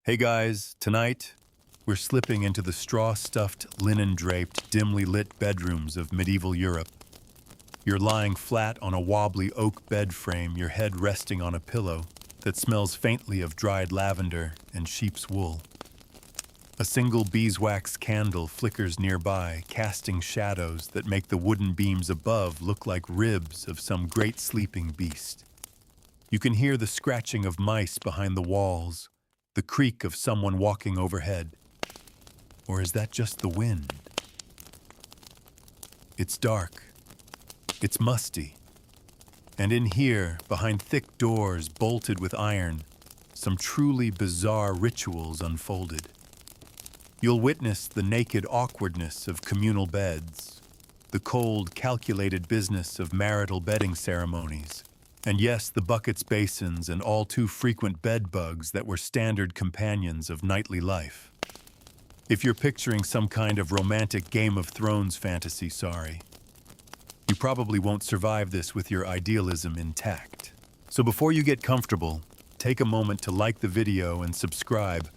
Hey guys, tonight we're slipping into the straw-stuffed, linen-draped, dimly lit bedrooms of medieval Europe. You're lying flat on a wobbly oak bed frame, your head resting on a pillow that smells faintly of dried lavender and sheep's wool. A single beeswax candle flickers nearby, casting shadows that make the wooden beams above look like ribs of some great sleeping beast. You can hear the scratching of mice behind the walls, the creak of someone walking overhead. Or is that just the wind? It's dark. It's musty. And in here, behind thick doors bolted with iron, some truly bizarre rituals unfolded. You'll witness the naked awkwardness of communal beds, the cold, calculated business of marital bedding ceremonies, and yes, the buckets, basins, and all too frequent bed bugs that were standard companions of nightly life. If you're picturing some kind of romantic Game of Thrones fantasy, sorry. You probably won't survive this with your idealism intact. So before you get comfortable, take a moment to like the video and subscribe,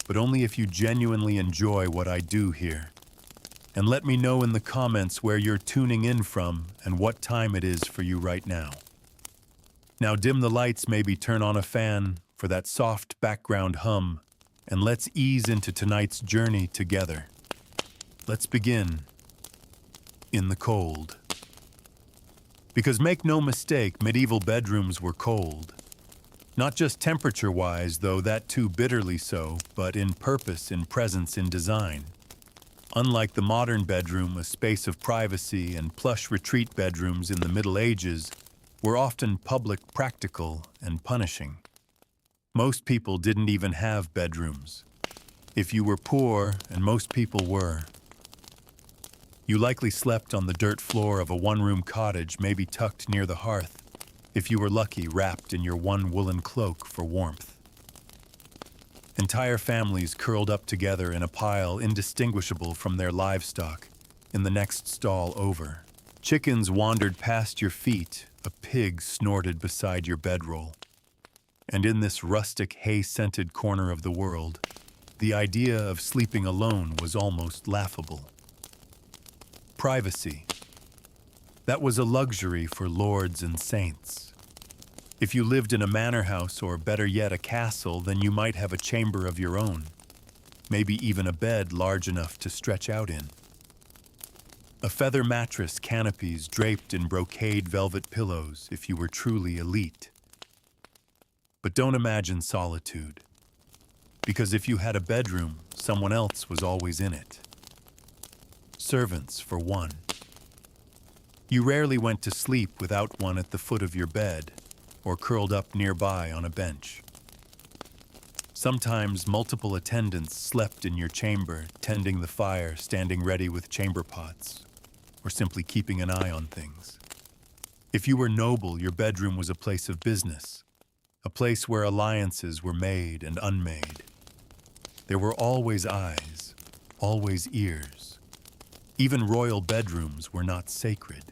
but only if you genuinely enjoy what I do here. And let me know in the comments where you're tuning in from and what time it is for you right now. Now dim the lights, maybe turn on a fan for that soft background hum, and let's ease into tonight's journey together. Let's begin in the cold. Because make no mistake, medieval bedrooms were cold. Not just temperature-wise, though that too bitterly so, but in purpose, in presence, in design. Unlike the modern bedroom, a space of privacy and plush retreat bedrooms in the Middle Ages were often public, practical, and punishing. Most people didn't even have bedrooms. If you were poor, and most people were, you likely slept on the dirt floor of a one-room cottage, maybe tucked near the hearth, if you were lucky, wrapped in your one woolen cloak for warmth. Entire families curled up together in a pile indistinguishable from their livestock in the next stall over. Chickens wandered past your feet, a pig snorted beside your bedroll. And in this rustic, hay-scented corner of the world, the idea of sleeping alone was almost laughable. Privacy. That was a luxury for lords and saints. If you lived in a manor house, or better yet, a castle, then you might have a chamber of your own, maybe even a bed large enough to stretch out in. A feather mattress, canopies draped in brocade velvet pillows if you were truly elite. But don't imagine solitude, because if you had a bedroom, someone else was always in it. Servants, for one. You rarely went to sleep without one at the foot of your bed, or curled up nearby on a bench. Sometimes multiple attendants slept in your chamber, tending the fire, standing ready with chamber pots, or simply keeping an eye on things. If you were noble, your bedroom was a place of business, a place where alliances were made and unmade. There were always eyes, always ears. Even royal bedrooms were not sacred.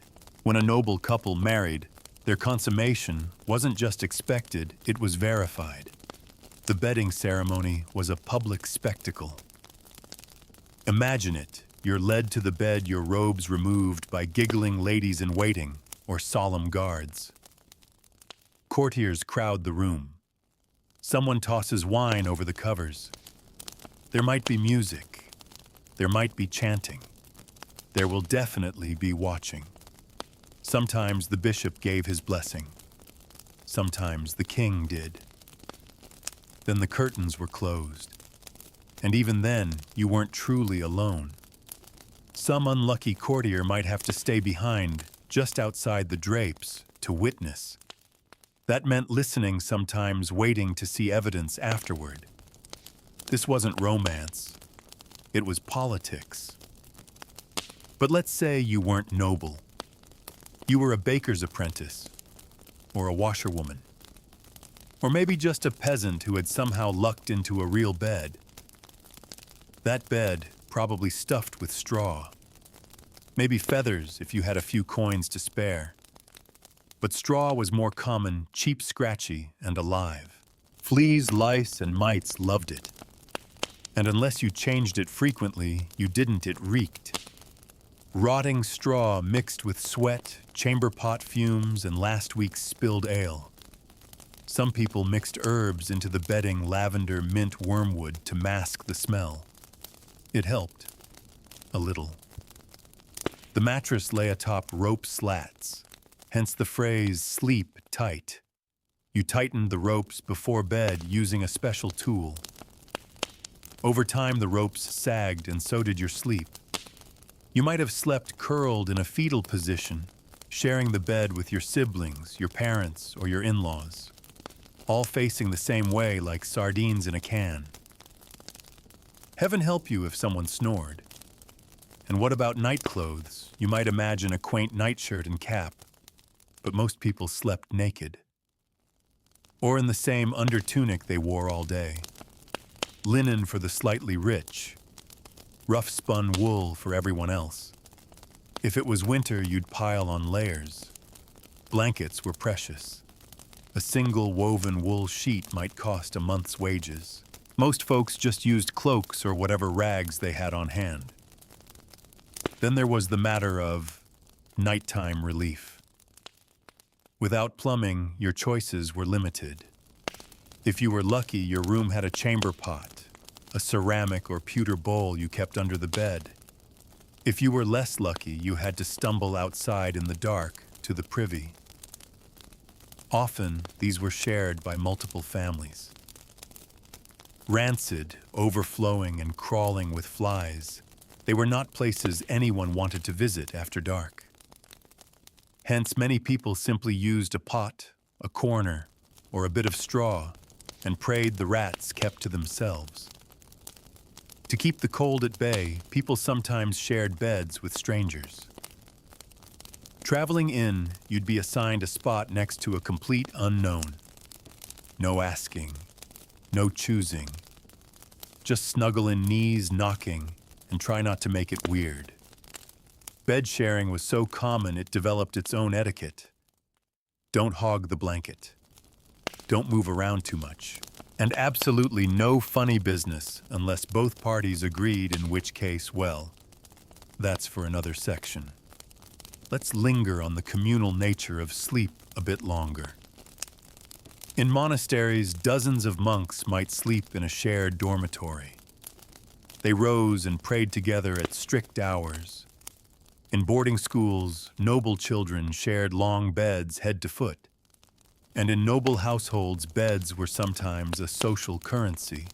When a noble couple married, their consummation wasn't just expected, it was verified. The bedding ceremony was a public spectacle. Imagine it. You're led to the bed, your robes removed by giggling ladies-in-waiting or solemn guards. Courtiers crowd the room. Someone tosses wine over the covers. There might be music. There might be chanting. There will definitely be watching. Sometimes the bishop gave his blessing. Sometimes the king did. Then the curtains were closed. And even then, you weren't truly alone. Some unlucky courtier might have to stay behind, just outside the drapes, to witness. That meant listening, sometimes waiting to see evidence afterward. This wasn't romance. It was politics. But let's say you weren't noble. You were a baker's apprentice, or a washerwoman, or maybe just a peasant who had somehow lucked into a real bed. That bed, probably stuffed with straw. Maybe feathers if you had a few coins to spare. But straw was more common, cheap, scratchy, and alive. Fleas, lice, and mites loved it. And unless you changed it frequently, it reeked. Rotting straw mixed with sweat, chamber pot fumes, and last week's spilled ale. Some people mixed herbs into the bedding, lavender, mint, wormwood, to mask the smell. It helped. A little. The mattress lay atop rope slats, hence the phrase, sleep tight. You tightened the ropes before bed using a special tool. Over time, the ropes sagged, and so did your sleep. You might have slept curled in a fetal position, sharing the bed with your siblings, your parents, or your in-laws, all facing the same way like sardines in a can. Heaven help you if someone snored. And what about night clothes? You might imagine a quaint nightshirt and cap, but most people slept naked. Or in the same undertunic they wore all day. Linen for the slightly rich, rough-spun wool for everyone else. If it was winter, you'd pile on layers. Blankets were precious. A single woven wool sheet might cost a month's wages. Most folks just used cloaks or whatever rags they had on hand. Then there was the matter of nighttime relief. Without plumbing, your choices were limited. If you were lucky, your room had a chamber pot, a ceramic or pewter bowl you kept under the bed. If you were less lucky, you had to stumble outside in the dark to the privy. Often, these were shared by multiple families. Rancid, overflowing, and crawling with flies, they were not places anyone wanted to visit after dark. Hence, many people simply used a pot, a corner, or a bit of straw, and prayed the rats kept to themselves. To keep the cold at bay, people sometimes shared beds with strangers. Traveling in, you'd be assigned a spot next to a complete unknown. No asking, no choosing. Just snuggle in, knees knocking, and try not to make it weird. Bed sharing was so common it developed its own etiquette. Don't hog the blanket. Don't move around too much. And absolutely no funny business unless both parties agreed, in which case, well, that's for another section. Let's linger on the communal nature of sleep a bit longer. In monasteries, dozens of monks might sleep in a shared dormitory. They rose and prayed together at strict hours. In boarding schools, noble children shared long beds head to foot. And in noble households, beds were sometimes a social currency.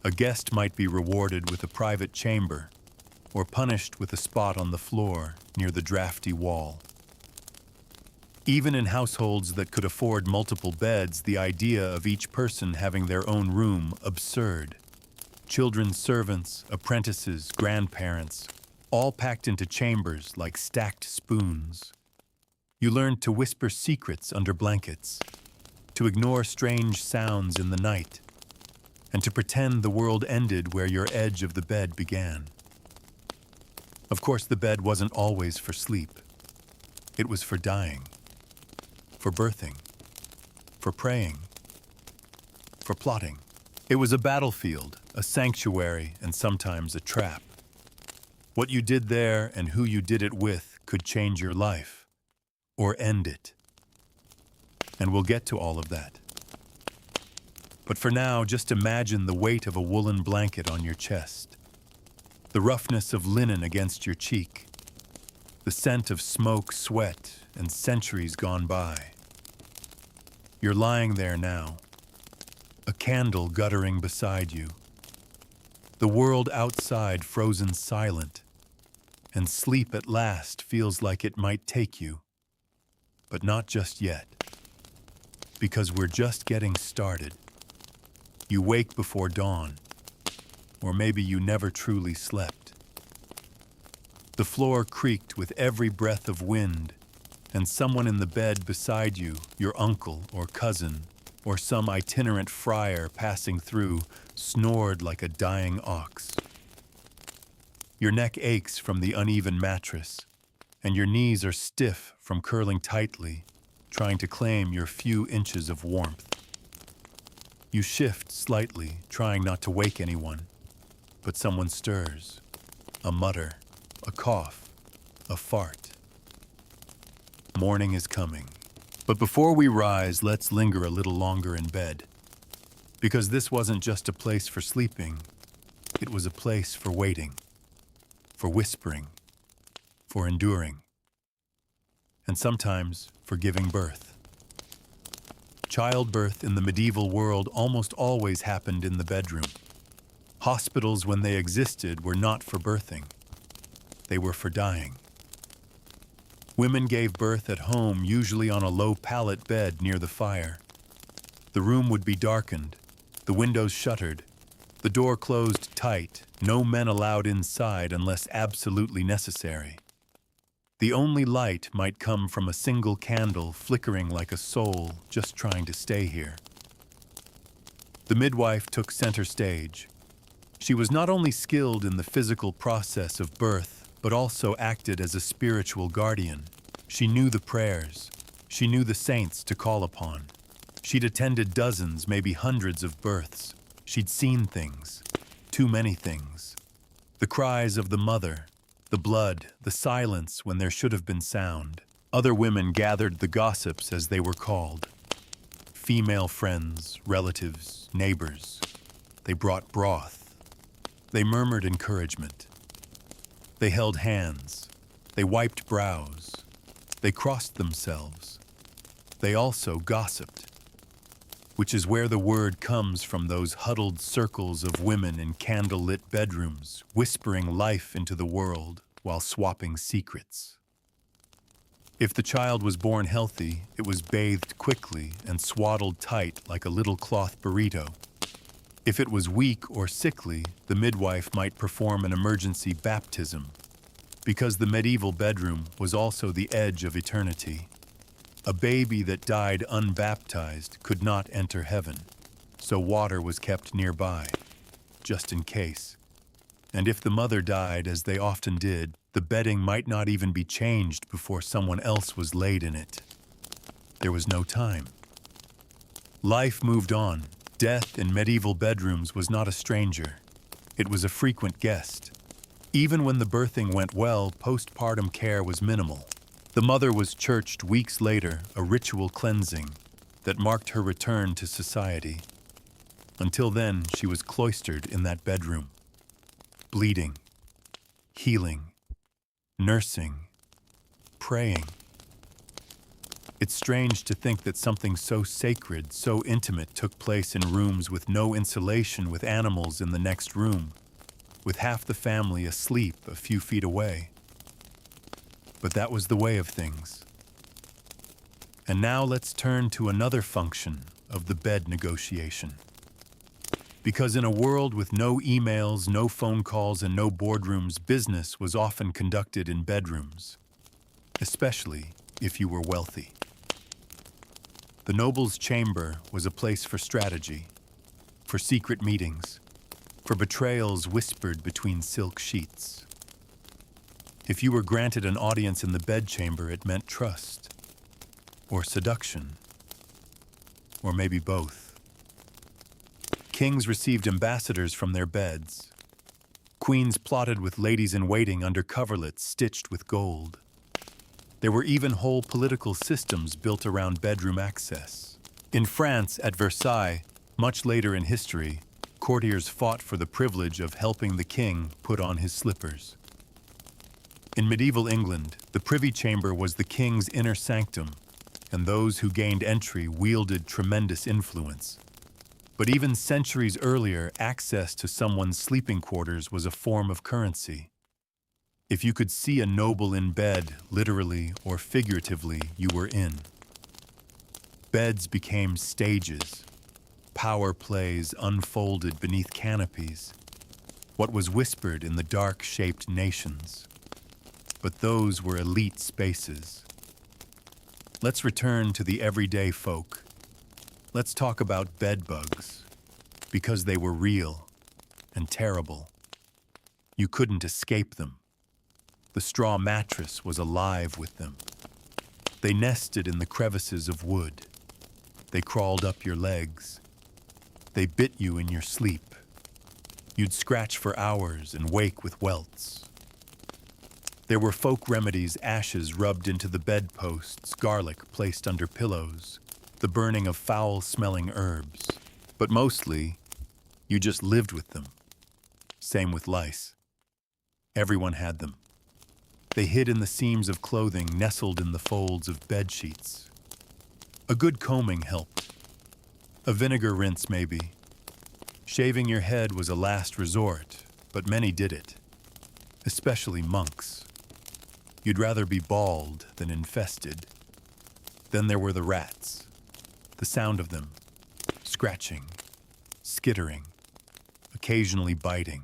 A guest might be rewarded with a private chamber, or punished with a spot on the floor near the drafty wall. Even in households that could afford multiple beds, the idea of each person having their own room absurd. Children's servants, apprentices, grandparents, all packed into chambers like stacked spoons. You learned to whisper secrets under blankets, to ignore strange sounds in the night, and to pretend the world ended where your edge of the bed began. Of course, the bed wasn't always for sleep. It was for dying, for birthing, for praying, for plotting. It was a battlefield, a sanctuary, and sometimes a trap. What you did there and who you did it with could change your life. Or end it. And we'll get to all of that. But for now, just imagine the weight of a woolen blanket on your chest, the roughness of linen against your cheek, the scent of smoke, sweat, and centuries gone by. You're lying there now, a candle guttering beside you, the world outside frozen silent, and sleep at last feels like it might take you. But not just yet, because we're just getting started. You wake before dawn, or maybe you never truly slept. The floor creaked with every breath of wind, and someone in the bed beside you, your uncle or cousin, or some itinerant friar passing through, snored like a dying ox. Your neck aches from the uneven mattress, and your knees are stiff from curling tightly, trying to claim your few inches of warmth. You shift slightly, trying not to wake anyone, but someone stirs. A mutter, a cough, a fart. Morning is coming. But before we rise, let's linger a little longer in bed. Because this wasn't just a place for sleeping, it was a place for waiting, for whispering, for enduring, and sometimes for giving birth. Childbirth in the medieval world almost always happened in the bedroom. Hospitals, when they existed, were not for birthing. They were for dying. Women gave birth at home, usually on a low pallet bed near the fire. The room would be darkened, the windows shuttered, the door closed tight, no men allowed inside unless absolutely necessary. The only light might come from a single candle flickering like a soul just trying to stay here. The midwife took center stage. She was not only skilled in the physical process of birth, but also acted as a spiritual guardian. She knew the prayers. She knew the saints to call upon. She'd attended dozens, maybe hundreds of births. She'd seen things, too many things. The cries of the mother, the blood, the silence when there should have been sound. Other women gathered the gossips, as they were called. Female friends, relatives, neighbors. They brought broth. They murmured encouragement. They held hands. They wiped brows. They crossed themselves. They also gossiped, which is where the word comes from, those huddled circles of women in candle-lit bedrooms, whispering life into the world while swapping secrets. If the child was born healthy, it was bathed quickly and swaddled tight like a little cloth burrito. If it was weak or sickly, the midwife might perform an emergency baptism, because the medieval bedroom was also the edge of eternity. A baby that died unbaptized could not enter heaven, so water was kept nearby, just in case. And if the mother died, as they often did, the bedding might not even be changed before someone else was laid in it. There was no time. Life moved on. Death in medieval bedrooms was not a stranger. It was a frequent guest. Even when the birthing went well, postpartum care was minimal. The mother was churched weeks later, a ritual cleansing that marked her return to society. Until then, she was cloistered in that bedroom, bleeding, healing, nursing, praying. It's strange to think that something so sacred, so intimate, took place in rooms with no insulation, with animals in the next room, with half the family asleep a few feet away. But that was the way of things. And now let's turn to another function of the bed negotiation. Because in a world with no emails, no phone calls, and no boardrooms, business was often conducted in bedrooms, especially if you were wealthy. The noble's chamber was a place for strategy, for secret meetings, for betrayals whispered between silk sheets. If you were granted an audience in the bedchamber, it meant trust, or seduction, or maybe both. Kings received ambassadors from their beds. Queens plotted with ladies-in-waiting under coverlets stitched with gold. There were even whole political systems built around bedroom access. In France, at Versailles, much later in history, courtiers fought for the privilege of helping the king put on his slippers. In medieval England, the privy chamber was the king's inner sanctum, and those who gained entry wielded tremendous influence. But even centuries earlier, access to someone's sleeping quarters was a form of currency. If you could see a noble in bed, literally or figuratively, you were in. Beds became stages, power plays unfolded beneath canopies, what was whispered in the dark-shaped nations. But those were elite spaces. Let's return to the everyday folk. Let's talk about bed bugs, because they were real and terrible. You couldn't escape them. The straw mattress was alive with them. They nested in the crevices of wood. They crawled up your legs. They bit you in your sleep. You'd scratch for hours and wake with welts. There were folk remedies, ashes rubbed into the bedposts, garlic placed under pillows, the burning of foul-smelling herbs. But mostly, you just lived with them. Same with lice. Everyone had them. They hid in the seams of clothing, nestled in the folds of bed sheets. A good combing helped. A vinegar rinse, maybe. Shaving your head was a last resort, but many did it. Especially monks. You'd rather be bald than infested. Then there were the rats. The sound of them. Scratching. Skittering. Occasionally biting.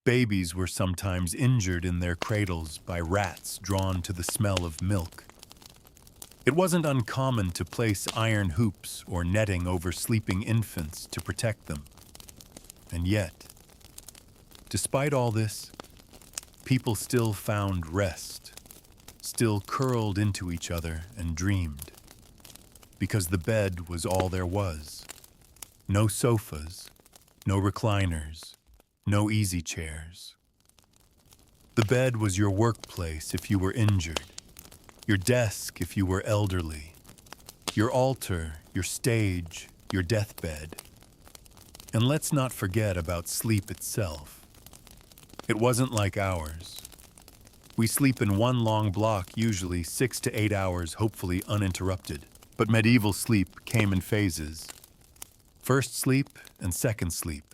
Babies were sometimes injured in their cradles by rats drawn to the smell of milk. It wasn't uncommon to place iron hoops or netting over sleeping infants to protect them. And yet, despite all this, people still found rest, still curled into each other and dreamed. Because the bed was all there was. No sofas, no recliners, no easy chairs. The bed was your workplace if you were injured, your desk if you were elderly, your altar, your stage, your deathbed. And let's not forget about sleep itself. It wasn't like ours. We sleep in one long block, usually 6 to 8 hours, hopefully uninterrupted. But medieval sleep came in phases. First sleep and second sleep.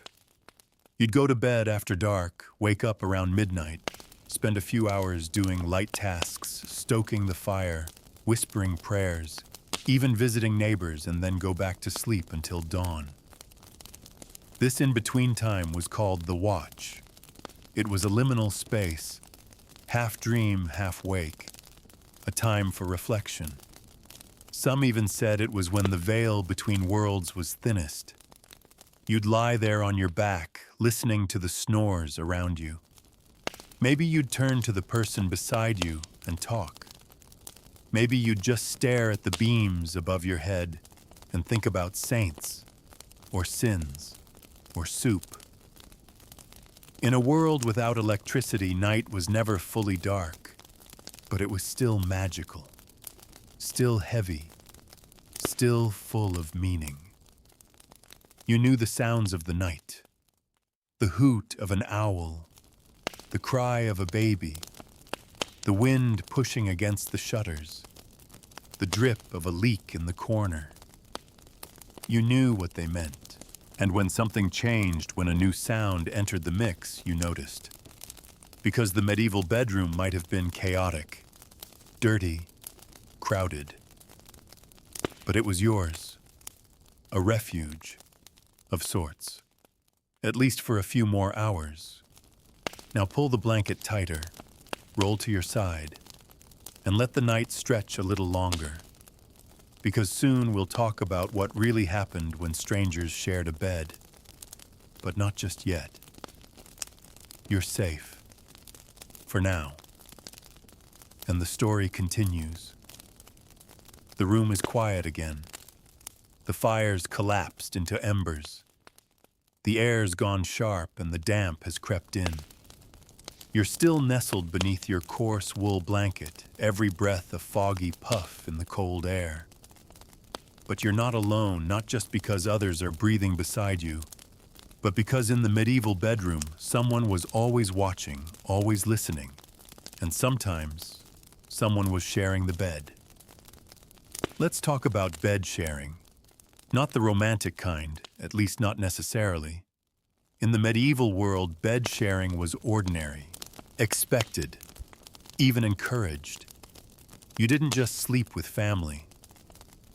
You'd go to bed after dark, wake up around midnight, spend a few hours doing light tasks, stoking the fire, whispering prayers, even visiting neighbors, and then go back to sleep until dawn. This in-between time was called the watch. It was a liminal space, half dream, half wake, a time for reflection. Some even said it was when the veil between worlds was thinnest. You'd lie there on your back, listening to the snores around you. Maybe you'd turn to the person beside you and talk. Maybe you'd just stare at the beams above your head and think about saints, or sins, or soup. In a world without electricity, night was never fully dark, but it was still magical, still heavy, still full of meaning. You knew the sounds of the night, the hoot of an owl, the cry of a baby, the wind pushing against the shutters, the drip of a leak in the corner. You knew what they meant, and when something changed, when a new sound entered the mix, you noticed. Because the medieval bedroom might have been chaotic, dirty, crowded. But it was yours, a refuge of sorts, at least for a few more hours. Now pull the blanket tighter, roll to your side, and let the night stretch a little longer, because soon we'll talk about what really happened when strangers shared a bed. But not just yet. You're safe, for now. And the story continues. The room is quiet again. The fire's collapsed into embers. The air's gone sharp and the damp has crept in. You're still nestled beneath your coarse wool blanket, every breath a foggy puff in the cold air. But you're not alone, not just because others are breathing beside you, but because in the medieval bedroom, someone was always watching, always listening, and sometimes someone was sharing the bed. Let's talk about bed sharing. Not the romantic kind, at least not necessarily. In the medieval world, bed sharing was ordinary, expected, even encouraged. You didn't just sleep with family.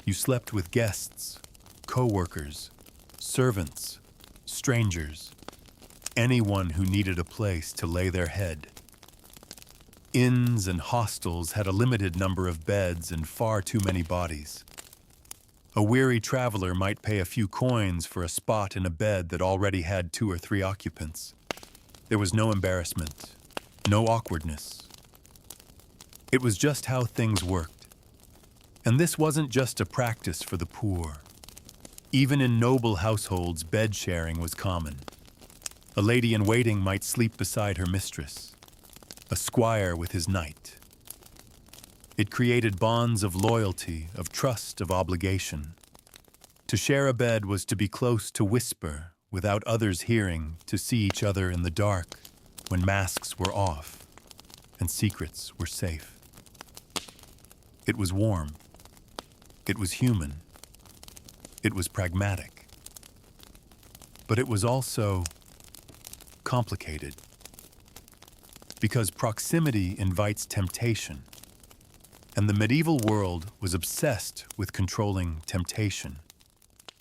You slept with guests, co-workers, servants, strangers, anyone who needed a place to lay their head. Inns and hostels had a limited number of beds and far too many bodies. A weary traveler might pay a few coins for a spot in a bed that already had 2 or 3 occupants. There was no embarrassment, no awkwardness. It was just how things worked. And this wasn't just a practice for the poor. Even in noble households, bed sharing was common. A lady-in-waiting might sleep beside her mistress, a squire with his knight. It created bonds of loyalty, of trust, of obligation. To share a bed was to be close, to whisper, without others hearing, to see each other in the dark, when masks were off and secrets were safe. It was warm. It was human. It was pragmatic. But it was also complicated, because proximity invites temptation, and the medieval world was obsessed with controlling temptation,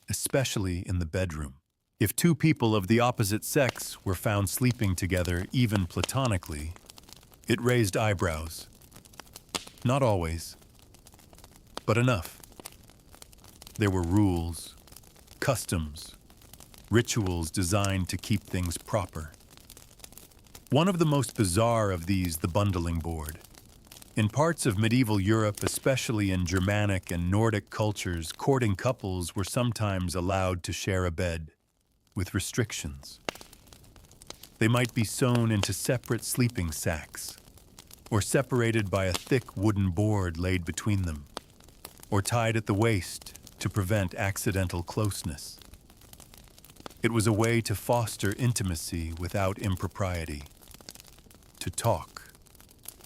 especially in the bedroom. If two people of the opposite sex were found sleeping together, even platonically, it raised eyebrows. Not always, but enough. There were rules, customs, rituals designed to keep things proper. One of the most bizarre of these, the bundling board. In parts of medieval Europe, especially in Germanic and Nordic cultures, courting couples were sometimes allowed to share a bed, with restrictions. They might be sewn into separate sleeping sacks, or separated by a thick wooden board laid between them, or tied at the waist to prevent accidental closeness. It was a way to foster intimacy without impropriety, to talk,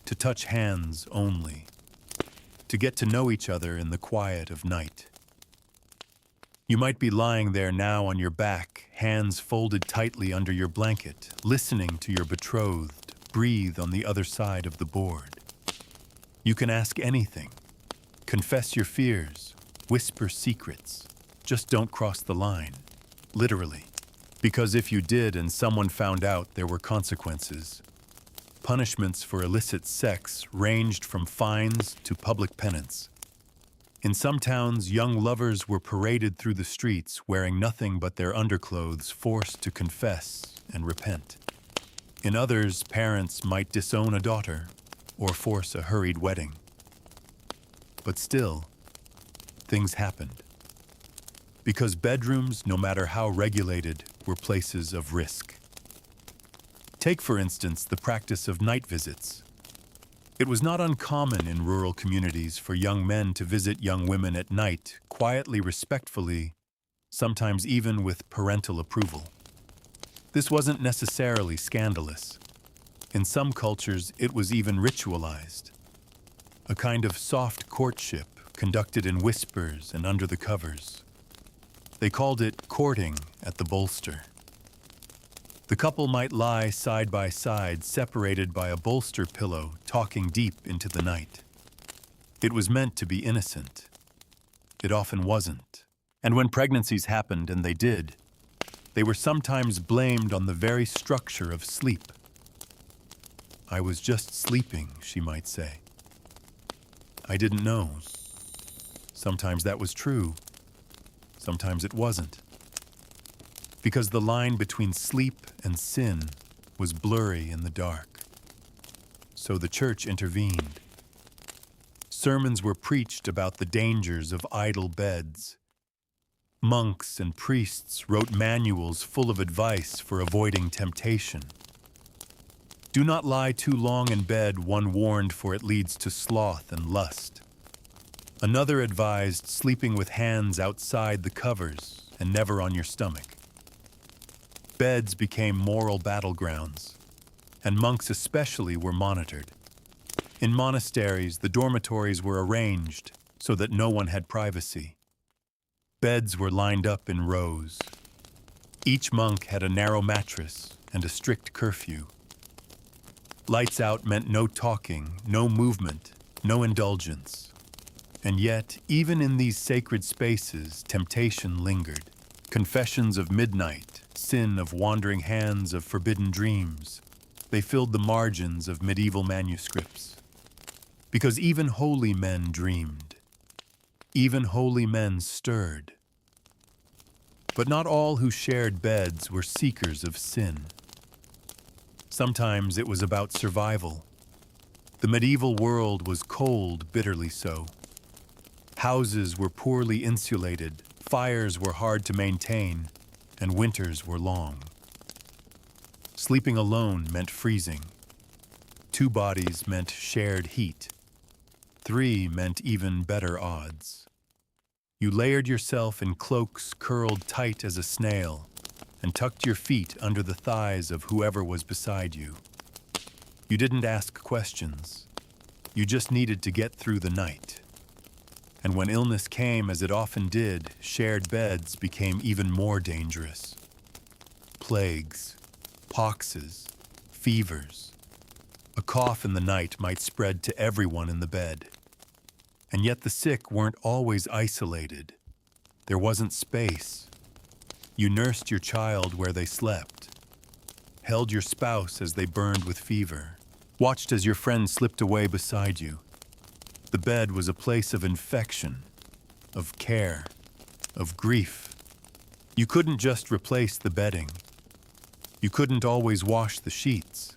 to touch hands only, to get to know each other in the quiet of night. You might be lying there now on your back, hands folded tightly under your blanket, listening to your betrothed breathe on the other side of the board. You can ask anything, confess your fears, whisper secrets. Just don't cross the line, literally. Because if you did and someone found out, there were consequences. Punishments for illicit sex ranged from fines to public penance. In some towns, young lovers were paraded through the streets wearing nothing but their underclothes, forced to confess and repent. In others, parents might disown a daughter or force a hurried wedding. But still, things happened. Because bedrooms, no matter how regulated, were places of risk. Take, for instance, the practice of night visits. It was not uncommon in rural communities for young men to visit young women at night, quietly, respectfully, sometimes even with parental approval. This wasn't necessarily scandalous. In some cultures, it was even ritualized. A kind of soft courtship conducted in whispers and under the covers. They called it courting at the bolster. The couple might lie side by side, separated by a bolster pillow, talking deep into the night. It was meant to be innocent. It often wasn't. And when pregnancies happened, and they did, they were sometimes blamed on the very structure of sleep. "I was just sleeping," she might say. "I didn't know." Sometimes that was true. Sometimes it wasn't. Because the line between sleep and sin was blurry in the dark. So the church intervened. Sermons were preached about the dangers of idle beds. Monks and priests wrote manuals full of advice for avoiding temptation. "Do not lie too long in bed," one warned, "for it leads to sloth and lust." Another advised sleeping with hands outside the covers and never on your stomach. Beds became moral battlegrounds, and monks especially were monitored. In monasteries, the dormitories were arranged so that no one had privacy. Beds were lined up in rows. Each monk had a narrow mattress and a strict curfew. Lights out meant no talking, no movement, no indulgence. And yet, even in these sacred spaces, temptation lingered. Confessions of midnight, sin of wandering hands, of forbidden dreams. They filled the margins of medieval manuscripts. Because even holy men dreamed. Even holy men stirred. But not all who shared beds were seekers of sin. Sometimes it was about survival. The medieval world was cold, bitterly so. Houses were poorly insulated, fires were hard to maintain, and winters were long. Sleeping alone meant freezing. 2 bodies meant shared heat. 3 meant even better odds. You layered yourself in cloaks curled tight as a snail and tucked your feet under the thighs of whoever was beside you. You didn't ask questions. You just needed to get through the night. And when illness came, as it often did, shared beds became even more dangerous. Plagues, poxes, fevers. A cough in the night might spread to everyone in the bed. And yet the sick weren't always isolated. There wasn't space. You nursed your child where they slept, held your spouse as they burned with fever, watched as your friend slipped away beside you. The bed was a place of infection, of care, of grief. You couldn't just replace the bedding. You couldn't always wash the sheets.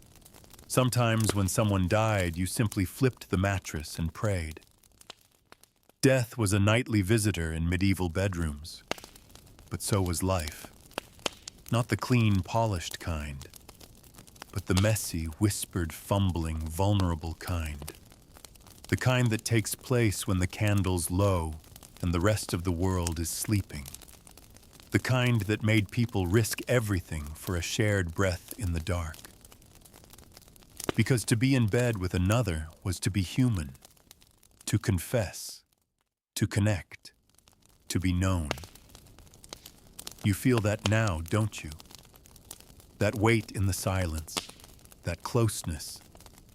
Sometimes when someone died, you simply flipped the mattress and prayed. Death was a nightly visitor in medieval bedrooms, but so was life. Not the clean, polished kind, but the messy, whispered, fumbling, vulnerable kind. The kind that takes place when the candle's low and the rest of the world is sleeping. The kind that made people risk everything for a shared breath in the dark. Because to be in bed with another was to be human, to confess, to connect, to be known. You feel that now, don't you? That weight in the silence, that closeness,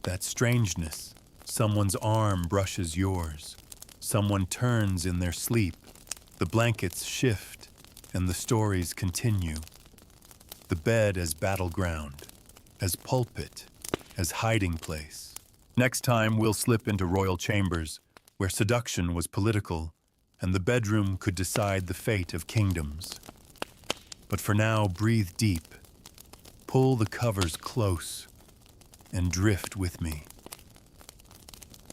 that strangeness. Someone's arm brushes yours. Someone turns in their sleep. The blankets shift, and the stories continue. The bed as battleground, as pulpit, as hiding place. Next time we'll slip into royal chambers, where seduction was political, and the bedroom could decide the fate of kingdoms. But for now, breathe deep, pull the covers close, and drift with me.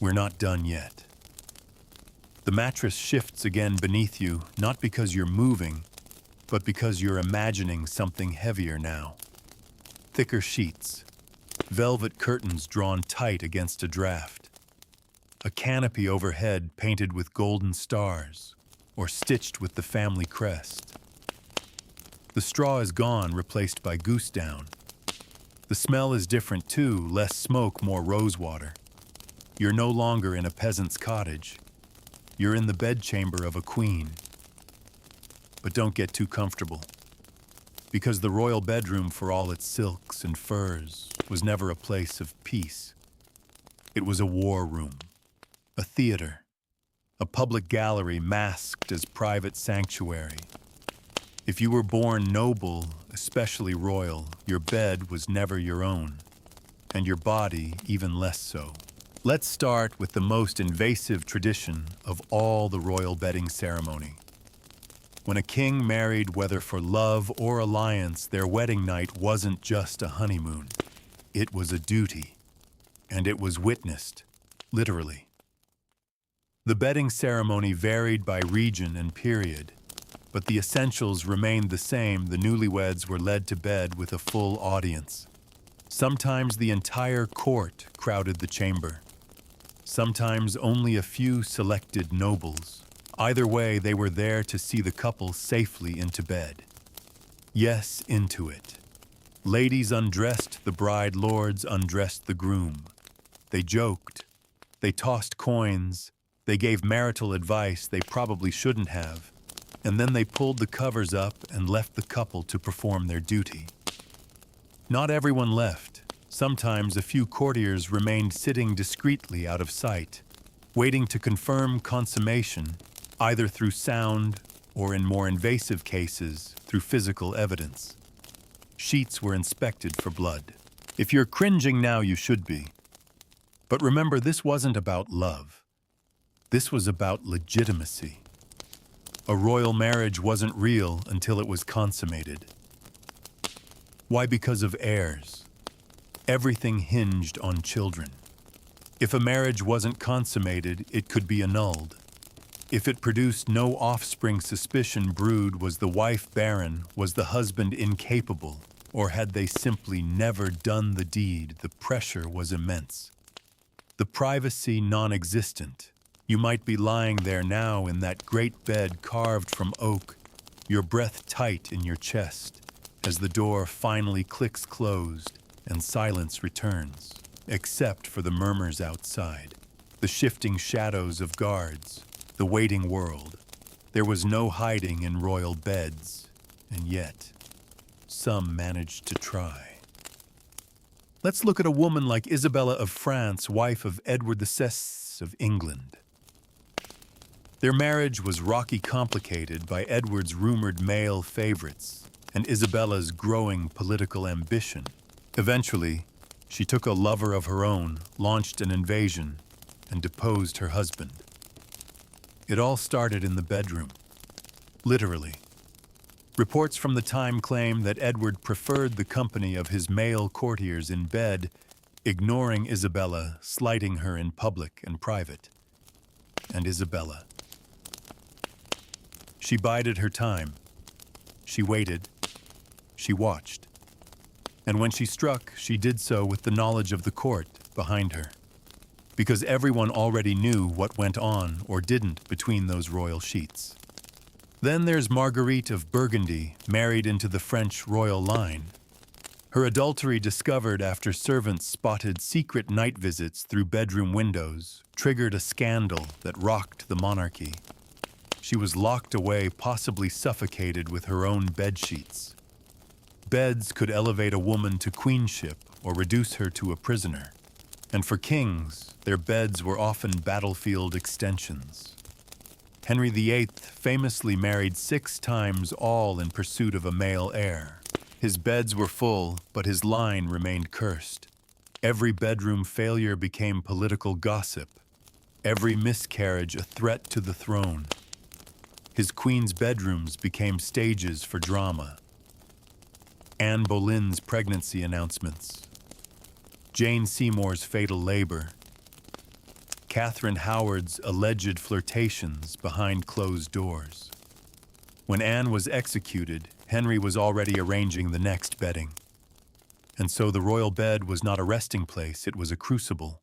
We're not done yet. The mattress shifts again beneath you, not because you're moving, but because you're imagining something heavier now. Thicker sheets, velvet curtains drawn tight against a draft, a canopy overhead painted with golden stars or stitched with the family crest. The straw is gone, replaced by goose down. The smell is different too, less smoke, more rosewater. You're no longer in a peasant's cottage. You're in the bedchamber of a queen. But don't get too comfortable, because the royal bedroom, for all its silks and furs, was never a place of peace. It was a war room, a theater, a public gallery masked as private sanctuary. If you were born noble, especially royal, your bed was never your own, and your body even less so. Let's start with the most invasive tradition of all the royal bedding ceremony. When a king married, whether for love or alliance, their wedding night wasn't just a honeymoon. It was a duty, and it was witnessed, literally. The bedding ceremony varied by region and period, but the essentials remained the same. The newlyweds were led to bed with a full audience. Sometimes the entire court crowded the chamber. Sometimes only a few selected nobles. Either way, they were there to see the couple safely into bed. Yes, into it. Ladies undressed the bride, lords undressed the groom. They joked. They tossed coins. They gave marital advice they probably shouldn't have. And then they pulled the covers up and left the couple to perform their duty. Not everyone left. Sometimes a few courtiers remained sitting discreetly out of sight, waiting to confirm consummation, either through sound or, in more invasive cases, through physical evidence. Sheets were inspected for blood. If you're cringing now, you should be. But remember, this wasn't about love. This was about legitimacy. A royal marriage wasn't real until it was consummated. Why? Because of heirs. Everything hinged on children. If a marriage wasn't consummated, it could be annulled. If it produced no offspring, suspicion brewed. Was the wife barren? Was the husband incapable? Or had they simply never done the deed? The pressure was immense. The privacy non-existent. You might be lying there now in that great bed carved from oak, your breath tight in your chest, as the door finally clicks closed and silence returns, except for the murmurs outside, the shifting shadows of guards, the waiting world. There was no hiding in royal beds, and yet some managed to try. Let's look at a woman like Isabella of France, wife of Edward VI of England. Their marriage was rocky, complicated by Edward's rumored male favorites and Isabella's growing political ambition. Eventually, she took a lover of her own, launched an invasion, and deposed her husband. It all started in the bedroom, literally. Reports from the time claim that Edward preferred the company of his male courtiers in bed, ignoring Isabella, slighting her in public and private. And Isabella. She bided her time. She waited. She watched. And when she struck, she did so with the knowledge of the court behind her, because everyone already knew what went on or didn't between those royal sheets. Then there's Marguerite of Burgundy, married into the French royal line. Her adultery discovered after servants spotted secret night visits through bedroom windows triggered a scandal that rocked the monarchy. She was locked away, possibly suffocated with her own bedsheets. Beds could elevate a woman to queenship or reduce her to a prisoner. And for kings, their beds were often battlefield extensions. Henry VIII famously married 6 times, all in pursuit of a male heir. His beds were full, but his line remained cursed. Every bedroom failure became political gossip. Every miscarriage a threat to the throne. His queen's bedrooms became stages for drama. Anne Boleyn's pregnancy announcements. Jane Seymour's fatal labor. Catherine Howard's alleged flirtations behind closed doors. When Anne was executed, Henry was already arranging the next bedding. And so the royal bed was not a resting place, it was a crucible.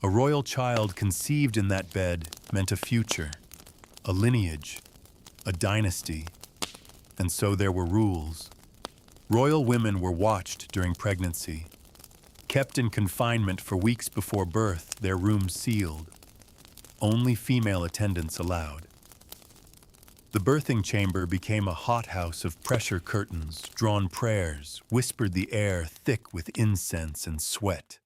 A royal child conceived in that bed meant a future, a lineage, a dynasty. And so there were rules. Royal women were watched during pregnancy. Kept in confinement for weeks before birth, their rooms sealed. Only female attendants allowed. The birthing chamber became a hothouse of pressure curtains, drawn prayers, whispered the air thick with incense and sweat.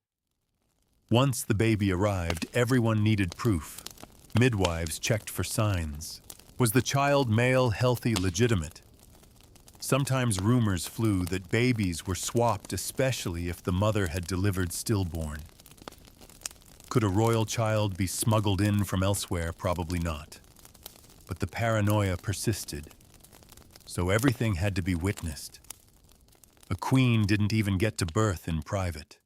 Once the baby arrived, everyone needed proof. Midwives checked for signs. Was the child male, healthy, legitimate? Sometimes rumors flew that babies were swapped, especially if the mother had delivered stillborn. Could a royal child be smuggled in from elsewhere? Probably not. But the paranoia persisted, so everything had to be witnessed. A queen didn't even get to birth in private.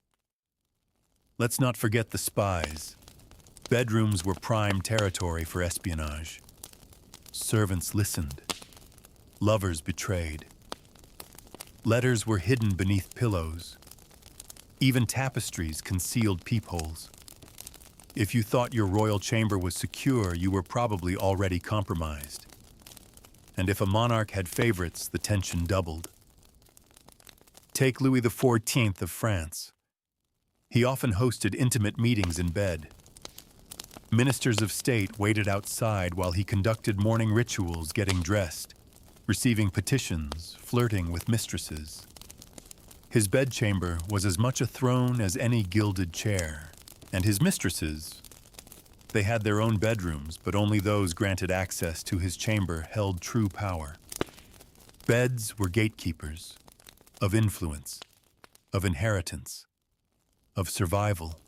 Let's not forget the spies. Bedrooms were prime territory for espionage. Servants listened. Lovers betrayed. Letters were hidden beneath pillows. Even tapestries concealed peepholes. If you thought your royal chamber was secure, you were probably already compromised. And if a monarch had favorites, the tension doubled. Take Louis XIV of France. He often hosted intimate meetings in bed. Ministers of state waited outside while he conducted morning rituals, getting dressed, receiving petitions, flirting with mistresses. His bedchamber was as much a throne as any gilded chair. And his mistresses, they had their own bedrooms, but only those granted access to his chamber held true power. Beds were gatekeepers, of influence, of inheritance, of survival.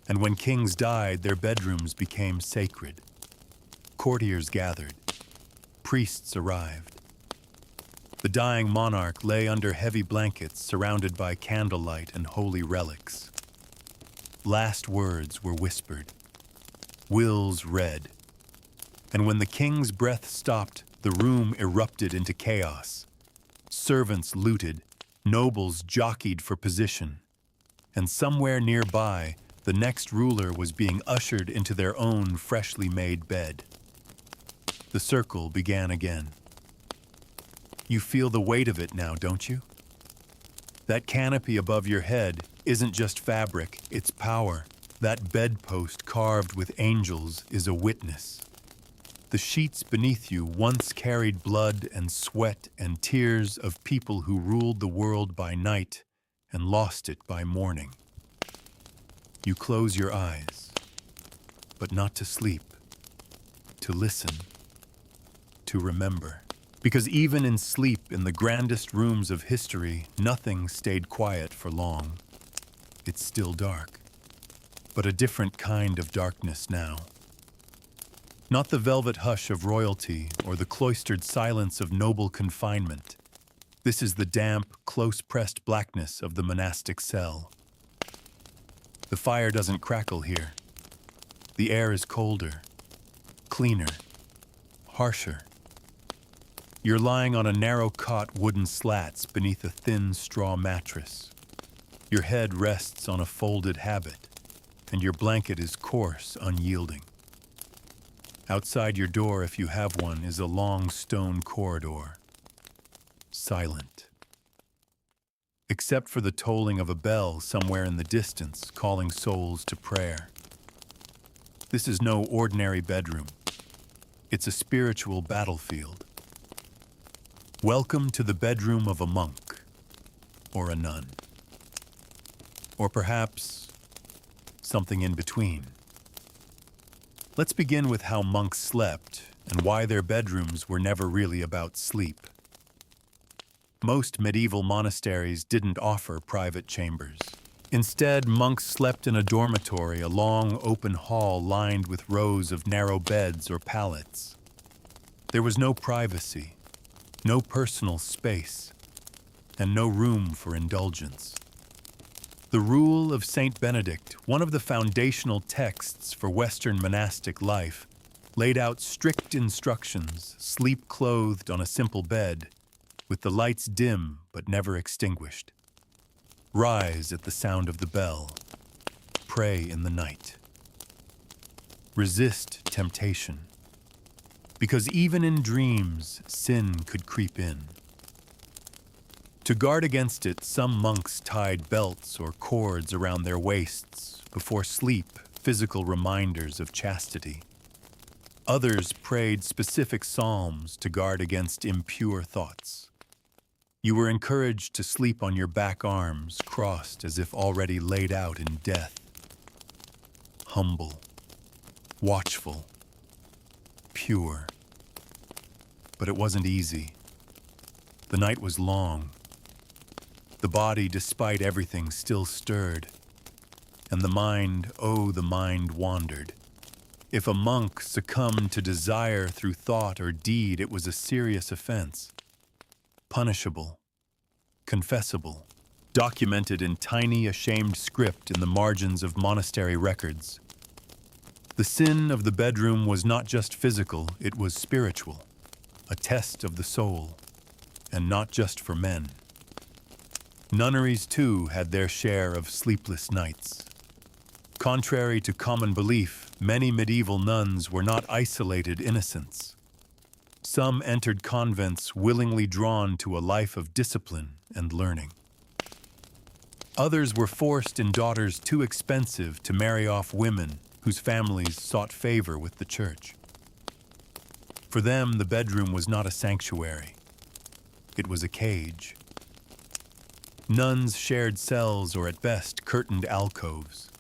And when kings died, their bedrooms became sacred. Courtiers gathered. Priests arrived. The dying monarch lay under heavy blankets surrounded by candlelight and holy relics. Last words were whispered. Wills read. And when the king's breath stopped, the room erupted into chaos. Servants looted, nobles jockeyed for position, and somewhere nearby, the next ruler was being ushered into their own freshly made bed. The circle began again. You feel the weight of it now, don't you? That canopy above your head isn't just fabric, it's power. That bedpost carved with angels is a witness. The sheets beneath you once carried blood and sweat and tears of people who ruled the world by night and lost it by morning. You close your eyes, but not to sleep, to listen, to remember. Because even in sleep, in the grandest rooms of history, nothing stayed quiet for long. It's still dark, but a different kind of darkness now. Not the velvet hush of royalty or the cloistered silence of noble confinement. This is the damp, close-pressed blackness of the monastic cell. The fire doesn't crackle here. The air is colder, cleaner, harsher. You're lying on a narrow-cot wooden slats beneath a thin straw mattress. Your head rests on a folded habit, and your blanket is coarse, unyielding. Outside your door, if you have one, is a long stone corridor. Silent. Except for the tolling of a bell somewhere in the distance, calling souls to prayer. This is no ordinary bedroom. It's a spiritual battlefield. Welcome to the bedroom of a monk, or a nun. Or perhaps something in between. Let's begin with how monks slept and why their bedrooms were never really about sleep. Most medieval monasteries didn't offer private chambers. Instead, monks slept in a dormitory, a long open hall lined with rows of narrow beds or pallets. There was no privacy, no personal space, and no room for indulgence. The Rule of Saint Benedict, one of the foundational texts for Western monastic life, laid out strict instructions, sleep clothed on a simple bed, with the lights dim but never extinguished. Rise at the sound of the bell. Pray in the night. Resist temptation. Because even in dreams, sin could creep in. To guard against it, some monks tied belts or cords around their waists. Before sleep, physical reminders of chastity. Others prayed specific psalms to guard against impure thoughts. You were encouraged to sleep on your back arms, crossed as if already laid out in death. Humble, watchful, pure. But it wasn't easy. The night was long. The body, despite everything, still stirred. And the mind, oh, the mind wandered. If a monk succumbed to desire through thought or deed, it was a serious offense. Punishable, confessable, documented in tiny, ashamed script in the margins of monastery records. The sin of the bedroom was not just physical, it was spiritual, a test of the soul, and not just for men. Nunneries, too, had their share of sleepless nights. Contrary to common belief, many medieval nuns were not isolated innocents. Some entered convents willingly drawn to a life of discipline and learning. Others were forced in daughters too expensive to marry off women whose families sought favor with the church. For them, the bedroom was not a sanctuary. It was a cage. Nuns shared cells or at best curtained alcoves.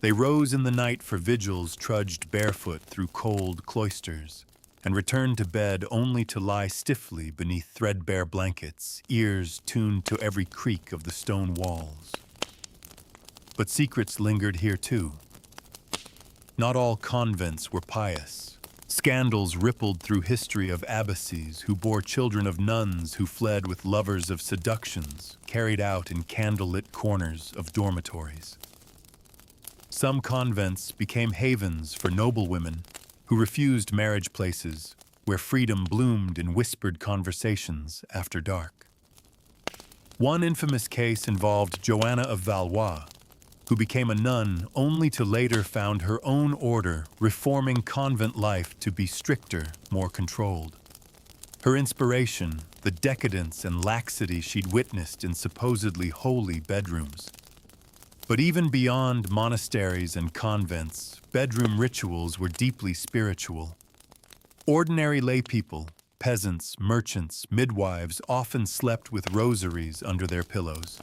They rose in the night for vigils, trudged barefoot through cold cloisters, and returned to bed only to lie stiffly beneath threadbare blankets, ears tuned to every creak of the stone walls. But secrets lingered here too. Not all convents were pious. Scandals rippled through history of abbesses who bore children of nuns who fled with lovers of seductions, carried out in candlelit corners of dormitories. Some convents became havens for noble women who refused marriage places where freedom bloomed in whispered conversations after dark. One infamous case involved Joanna of Valois, who became a nun only to later found her own order reforming convent life to be stricter, more controlled. Her inspiration, the decadence and laxity she'd witnessed in supposedly holy bedrooms. But even beyond monasteries and convents, bedroom rituals were deeply spiritual. Ordinary laypeople, peasants, merchants, midwives often slept with rosaries under their pillows.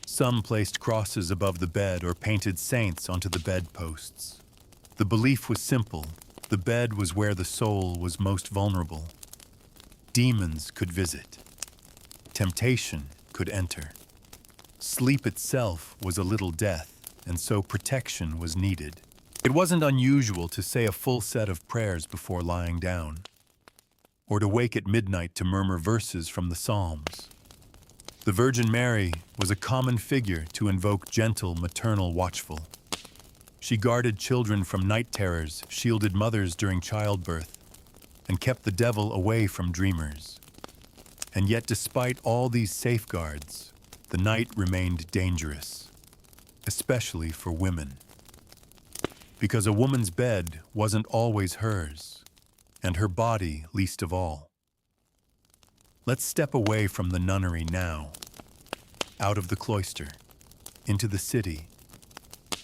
Some placed crosses above the bed or painted saints onto the bedposts. The belief was simple: the bed was where the soul was most vulnerable. Demons could visit. Temptation could enter. Sleep itself was a little death, and so protection was needed. It wasn't unusual to say a full set of prayers before lying down, or to wake at midnight to murmur verses from the Psalms. The Virgin Mary was a common figure to invoke gentle maternal watchful. She guarded children from night terrors, shielded mothers during childbirth, and kept the devil away from dreamers. And yet, despite all these safeguards, the night remained dangerous, especially for women. Because a woman's bed wasn't always hers, and her body least of all. Let's step away from the nunnery now, out of the cloister, into the city,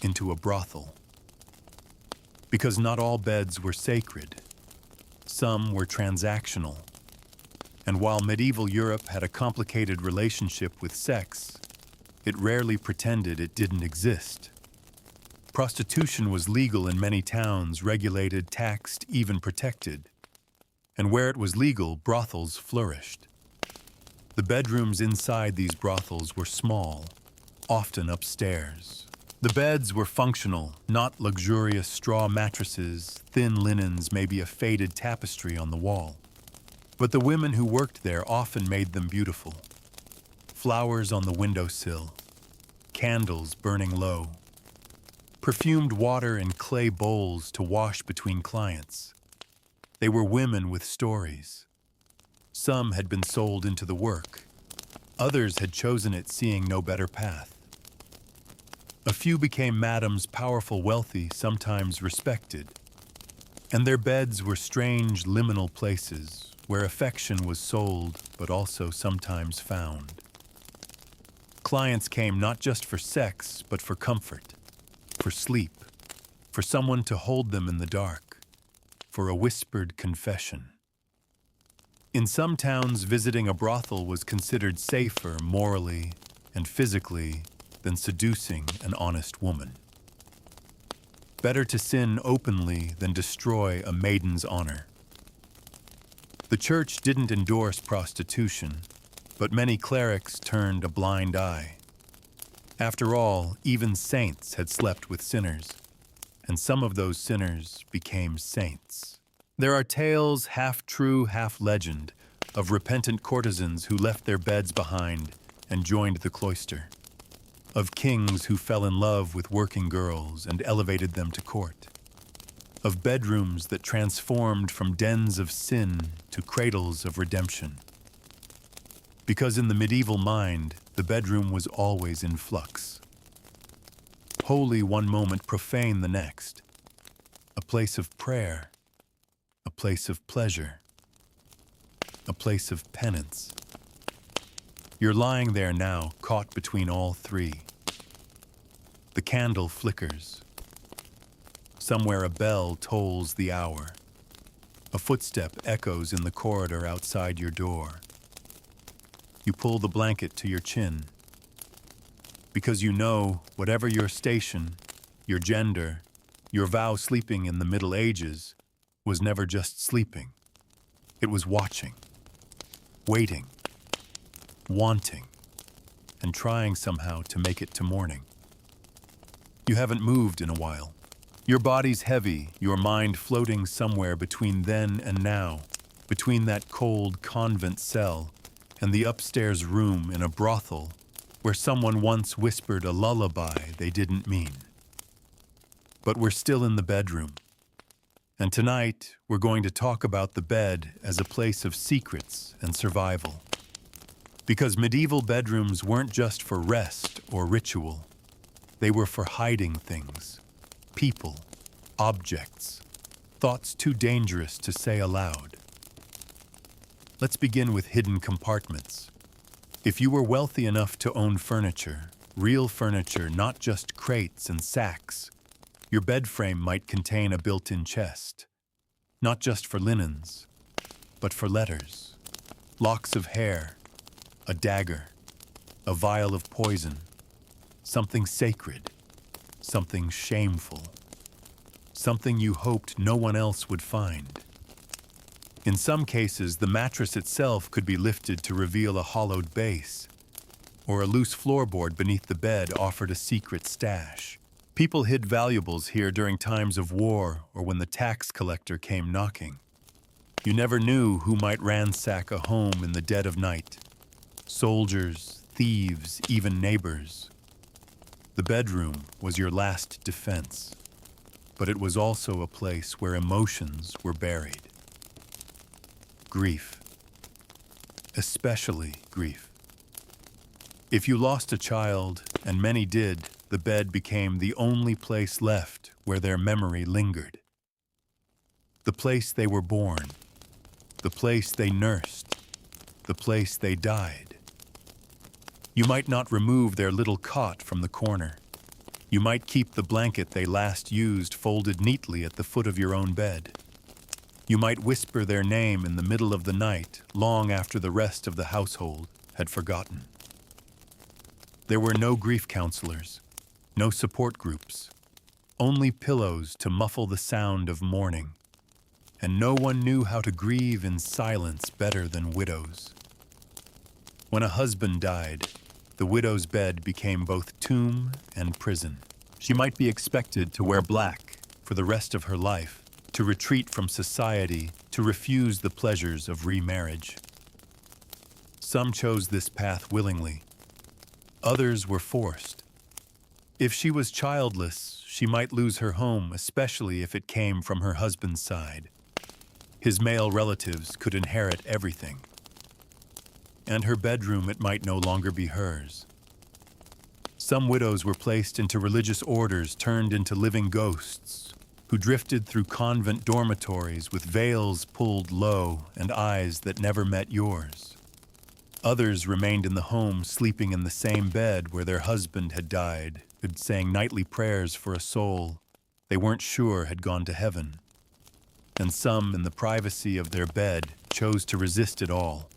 into a brothel. Because not all beds were sacred. Some were transactional. And while medieval Europe had a complicated relationship with sex, it rarely pretended it didn't exist. Prostitution was legal in many towns, regulated, taxed, even protected. And where it was legal, brothels flourished. The bedrooms inside these brothels were small, often upstairs. The beds were functional, not luxurious straw mattresses, thin linens, maybe a faded tapestry on the wall. But the women who worked there often made them beautiful. Flowers on the windowsill, candles burning low, perfumed water in clay bowls to wash between clients. They were women with stories. Some had been sold into the work. Others had chosen it, seeing no better path. A few became madams, powerful, wealthy, sometimes respected. And their beds were strange, liminal places where affection was sold, but also sometimes found. Clients came not just for sex, but for comfort, for sleep, for someone to hold them in the dark, for a whispered confession. In some towns, visiting a brothel was considered safer morally and physically than seducing an honest woman. Better to sin openly than destroy a maiden's honor. The church didn't endorse prostitution, but many clerics turned a blind eye. After all, even saints had slept with sinners, and some of those sinners became saints. There are tales, half true, half legend, of repentant courtesans who left their beds behind and joined the cloister, of kings who fell in love with working girls and elevated them to court, of bedrooms that transformed from dens of sin to cradles of redemption. Because in the medieval mind, the bedroom was always in flux. Holy one moment, profane the next. A place of prayer, a place of pleasure, a place of penance. You're lying there now, caught between all three. The candle flickers. Somewhere a bell tolls the hour. A footstep echoes in the corridor outside your door. You pull the blanket to your chin. Because you know, whatever your station, your gender, your vow, sleeping in the Middle Ages was never just sleeping. It was watching, waiting, wanting, and trying somehow to make it to morning. You haven't moved in a while. Your body's heavy, your mind floating somewhere between then and now, between that cold convent cell and the upstairs room in a brothel where someone once whispered a lullaby they didn't mean. But we're still in the bedroom. And tonight, we're going to talk about the bed as a place of secrets and survival. Because medieval bedrooms weren't just for rest or ritual. They were for hiding things, people, objects, thoughts too dangerous to say aloud. Let's begin with hidden compartments. If you were wealthy enough to own furniture, real furniture, not just crates and sacks, your bed frame might contain a built-in chest, not just for linens, but for letters, locks of hair, a dagger, a vial of poison, something sacred, something shameful, something you hoped no one else would find. In some cases, the mattress itself could be lifted to reveal a hollowed base, or a loose floorboard beneath the bed offered a secret stash. People hid valuables here during times of war or when the tax collector came knocking. You never knew who might ransack a home in the dead of night. Soldiers, thieves, even neighbors. The bedroom was your last defense, but it was also a place where emotions were buried. Grief. Especially grief. If you lost a child, and many did, the bed became the only place left where their memory lingered. The place they were born, the place they nursed, the place they died. You might not remove their little cot from the corner. You might keep the blanket they last used folded neatly at the foot of your own bed. You might whisper their name in the middle of the night, long after the rest of the household had forgotten. There were no grief counselors, no support groups, only pillows to muffle the sound of mourning, and no one knew how to grieve in silence better than widows. When a husband died, the widow's bed became both tomb and prison. She might be expected to wear black for the rest of her life, to retreat from society, to refuse the pleasures of remarriage. Some chose this path willingly. Others were forced. If she was childless, she might lose her home, especially if it came from her husband's side. His male relatives could inherit everything. And her bedroom, it might no longer be hers. Some widows were placed into religious orders turned into living ghosts, who drifted through convent dormitories with veils pulled low and eyes that never met yours. Others remained in the home, sleeping in the same bed where their husband had died, saying nightly prayers for a soul they weren't sure had gone to heaven. And some, in the privacy of their bed, chose to resist it all.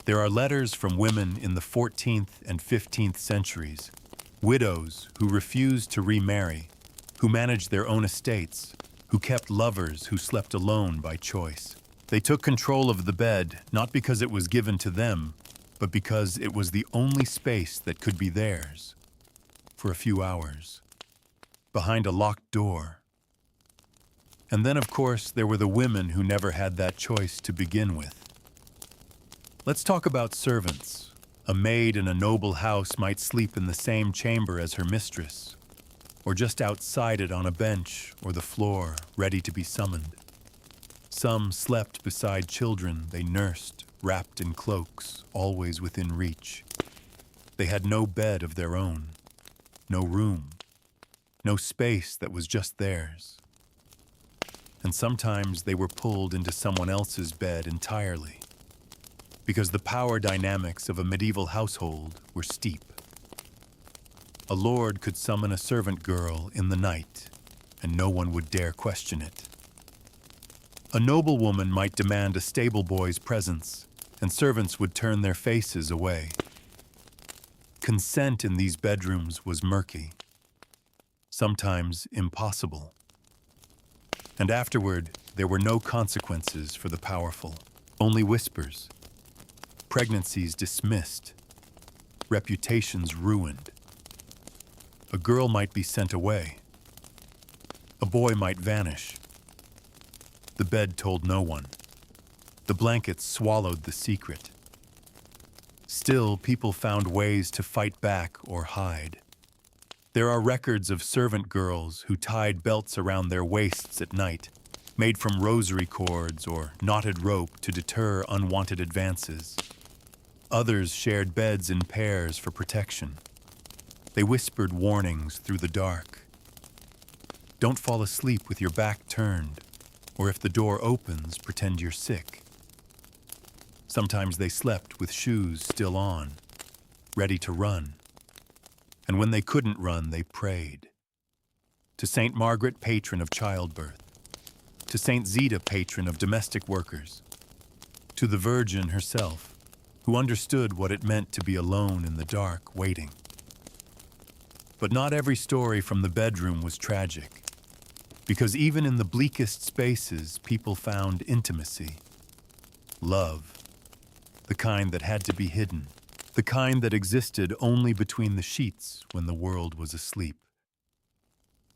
There are letters from women in the 14th and 15th centuries, widows who refused to remarry, who managed their own estates, who kept lovers who slept alone by choice. They took control of the bed, not because it was given to them, but because it was the only space that could be theirs. For a few hours, behind a locked door. And then, of course, there were the women who never had that choice to begin with. Let's talk about servants. A maid in a noble house might sleep in the same chamber as her mistress, or just outside it on a bench or the floor, ready to be summoned. Some slept beside children they nursed, wrapped in cloaks, always within reach. They had no bed of their own, no room, no space that was just theirs. And sometimes they were pulled into someone else's bed entirely, because the power dynamics of a medieval household were steep. A lord could summon a servant girl in the night, and no one would dare question it. A noblewoman might demand a stable boy's presence, and servants would turn their faces away. Consent in these bedrooms was murky, sometimes impossible. And afterward, there were no consequences for the powerful, only whispers. Pregnancies dismissed, reputations ruined. A girl might be sent away. A boy might vanish. The bed told no one. The blankets swallowed the secret. Still, people found ways to fight back or hide. There are records of servant girls who tied belts around their waists at night, made from rosary cords or knotted rope to deter unwanted advances. Others shared beds in pairs for protection. They whispered warnings through the dark. Don't fall asleep with your back turned, or if the door opens, pretend you're sick. Sometimes they slept with shoes still on, ready to run. And when they couldn't run, they prayed. To Saint Margaret, patron of childbirth. To Saint Zita, patron of domestic workers. To the Virgin herself, who understood what it meant to be alone in the dark, waiting. But not every story from the bedroom was tragic, because even in the bleakest spaces, people found intimacy, love, the kind that had to be hidden, the kind that existed only between the sheets when the world was asleep.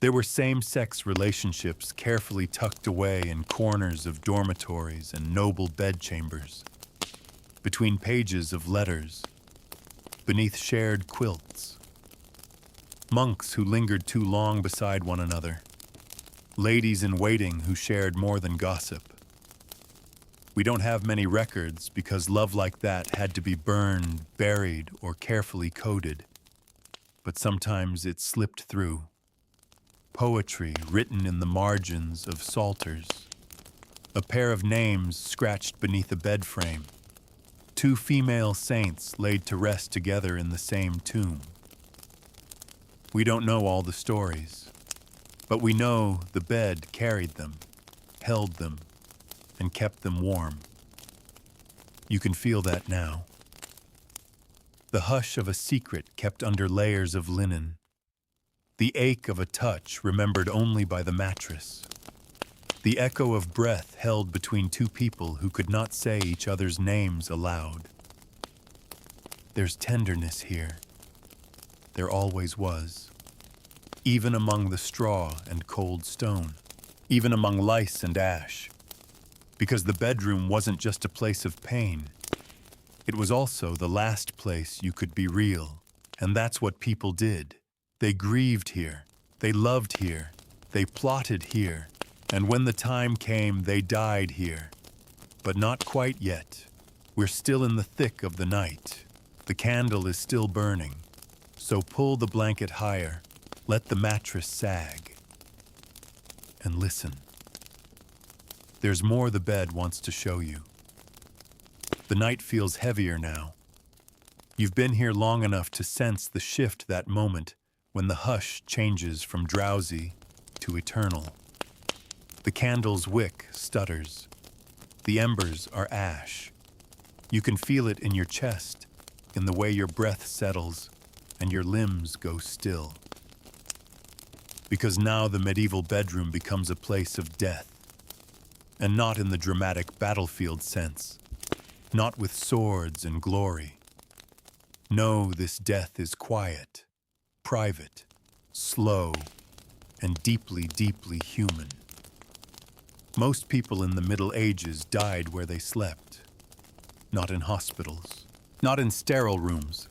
There were same-sex relationships carefully tucked away in corners of dormitories and noble bedchambers, between pages of letters, beneath shared quilts. Monks who lingered too long beside one another, ladies in waiting who shared more than gossip. We don't have many records because love like that had to be burned, buried, or carefully coded. But sometimes it slipped through. Poetry written in the margins of psalters. A pair of names scratched beneath a bed frame. Two female saints laid to rest together in the same tomb. We don't know all the stories, but we know the bed carried them, held them, and kept them warm. You can feel that now. The hush of a secret kept under layers of linen. The ache of a touch remembered only by the mattress. The echo of breath held between two people who could not say each other's names aloud. There's tenderness here. There always was. Even among the straw and cold stone. Even among lice and ash. Because the bedroom wasn't just a place of pain. It was also the last place you could be real. And that's what people did. They grieved here. They loved here. They plotted here. And when the time came, they died here. But not quite yet. We're still in the thick of the night. The candle is still burning. So pull the blanket higher. Let the mattress sag. And listen. There's more the bed wants to show you. The night feels heavier now. You've been here long enough to sense the shift that moment when the hush changes from drowsy to eternal. The candle's wick stutters. The embers are ash. You can feel it in your chest, in the way your breath settles and your limbs go still. Because now the medieval bedroom becomes a place of death. And not in the dramatic battlefield sense, not with swords and glory. No, this death is quiet, private, slow, and deeply, deeply human. Most people in the Middle Ages died where they slept, not in hospitals, not in sterile rooms,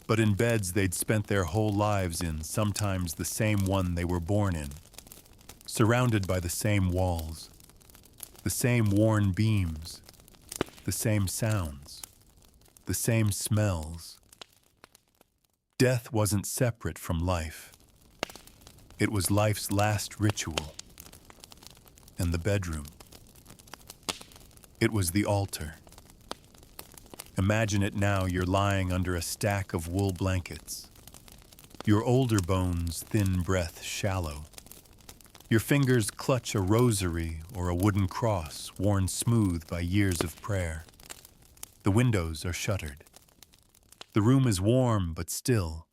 but in beds they'd spent their whole lives in, sometimes the same one they were born in, surrounded by the same walls, the same worn beams, the same sounds, the same smells. Death wasn't separate from life. It was life's last ritual. And the bedroom. It was the altar. Imagine it now, you're lying under a stack of wool blankets. Your older bones, thin breath shallow. Your fingers clutch a rosary or a wooden cross worn smooth by years of prayer. The windows are shuttered. The room is warm but still.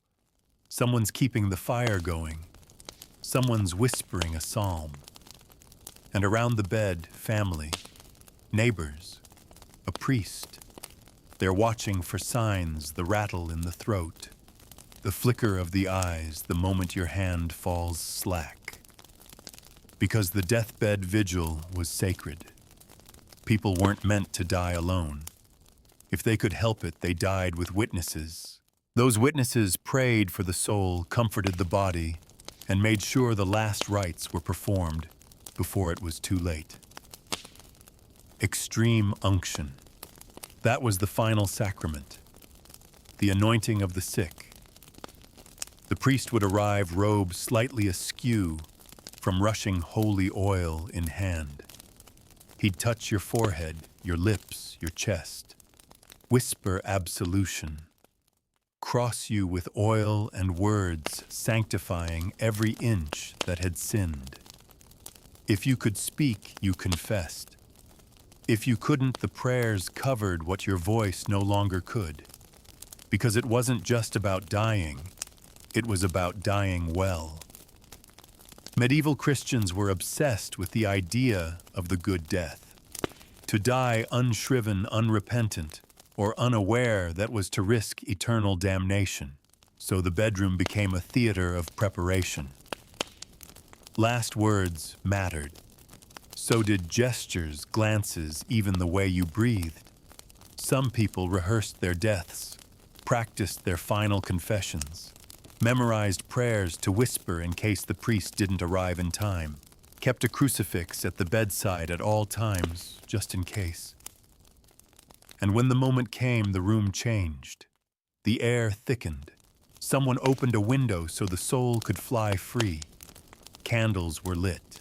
Someone's keeping the fire going. Someone's whispering a psalm. And around the bed, family, neighbors, a priest. They're watching for signs, the rattle in the throat, the flicker of the eyes the moment your hand falls slack. Because the deathbed vigil was sacred. People weren't meant to die alone. If they could help it, they died with witnesses. Those witnesses prayed for the soul, comforted the body, and made sure the last rites were performed before it was too late. Extreme unction. That was the final sacrament, the anointing of the sick. The priest would arrive robed slightly askew from rushing holy oil in hand. He'd touch your forehead, your lips, your chest, whisper absolution, cross you with oil and words sanctifying every inch that had sinned. If you could speak, you confessed. If you couldn't, the prayers covered what your voice no longer could. Because it wasn't just about dying, it was about dying well. Medieval Christians were obsessed with the idea of the good death. To die unshriven, unrepentant, or unaware that was to risk eternal damnation. So the bedroom became a theater of preparation. Last words mattered. So did gestures, glances, even the way you breathed. Some people rehearsed their deaths, practiced their final confessions, memorized prayers to whisper in case the priest didn't arrive in time, kept a crucifix at the bedside at all times, just in case. And when the moment came, the room changed. The air thickened. Someone opened a window so the soul could fly free. Candles were lit.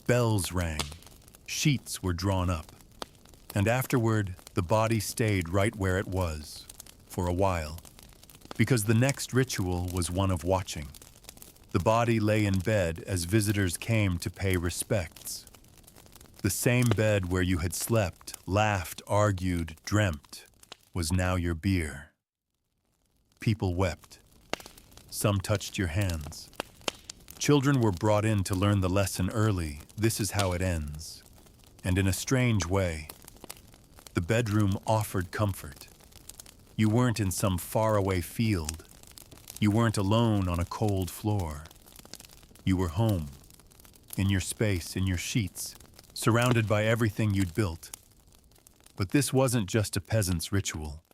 Bells rang. Sheets were drawn up. And afterward, the body stayed right where it was, for a while, because the next ritual was one of watching. The body lay in bed as visitors came to pay respects. The same bed where you had slept, laughed, argued, dreamt, was now your bier. People wept. Some touched your hands. Children were brought in to learn the lesson early. This is how it ends. And in a strange way, the bedroom offered comfort. You weren't in some faraway field. You weren't alone on a cold floor. You were home, in your space, in your sheets, surrounded by everything you'd built. But this wasn't just a peasant's ritual.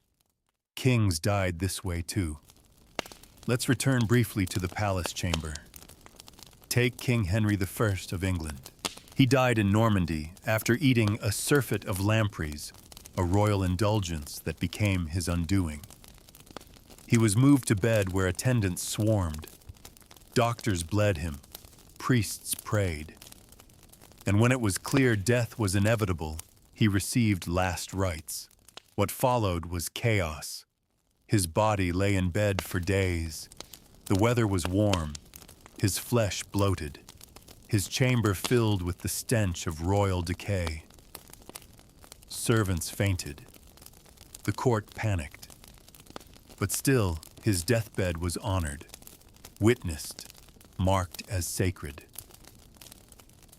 Kings died this way too. Let's return briefly to the palace chamber. Take King Henry I of England. He died in Normandy after eating a surfeit of lampreys, a royal indulgence that became his undoing. He was moved to bed where attendants swarmed. Doctors bled him. Priests prayed. And when it was clear death was inevitable, he received last rites. What followed was chaos. His body lay in bed for days. The weather was warm. His flesh bloated. His chamber filled with the stench of royal decay. Servants fainted. The court panicked. But still, his deathbed was honored, witnessed, marked as sacred.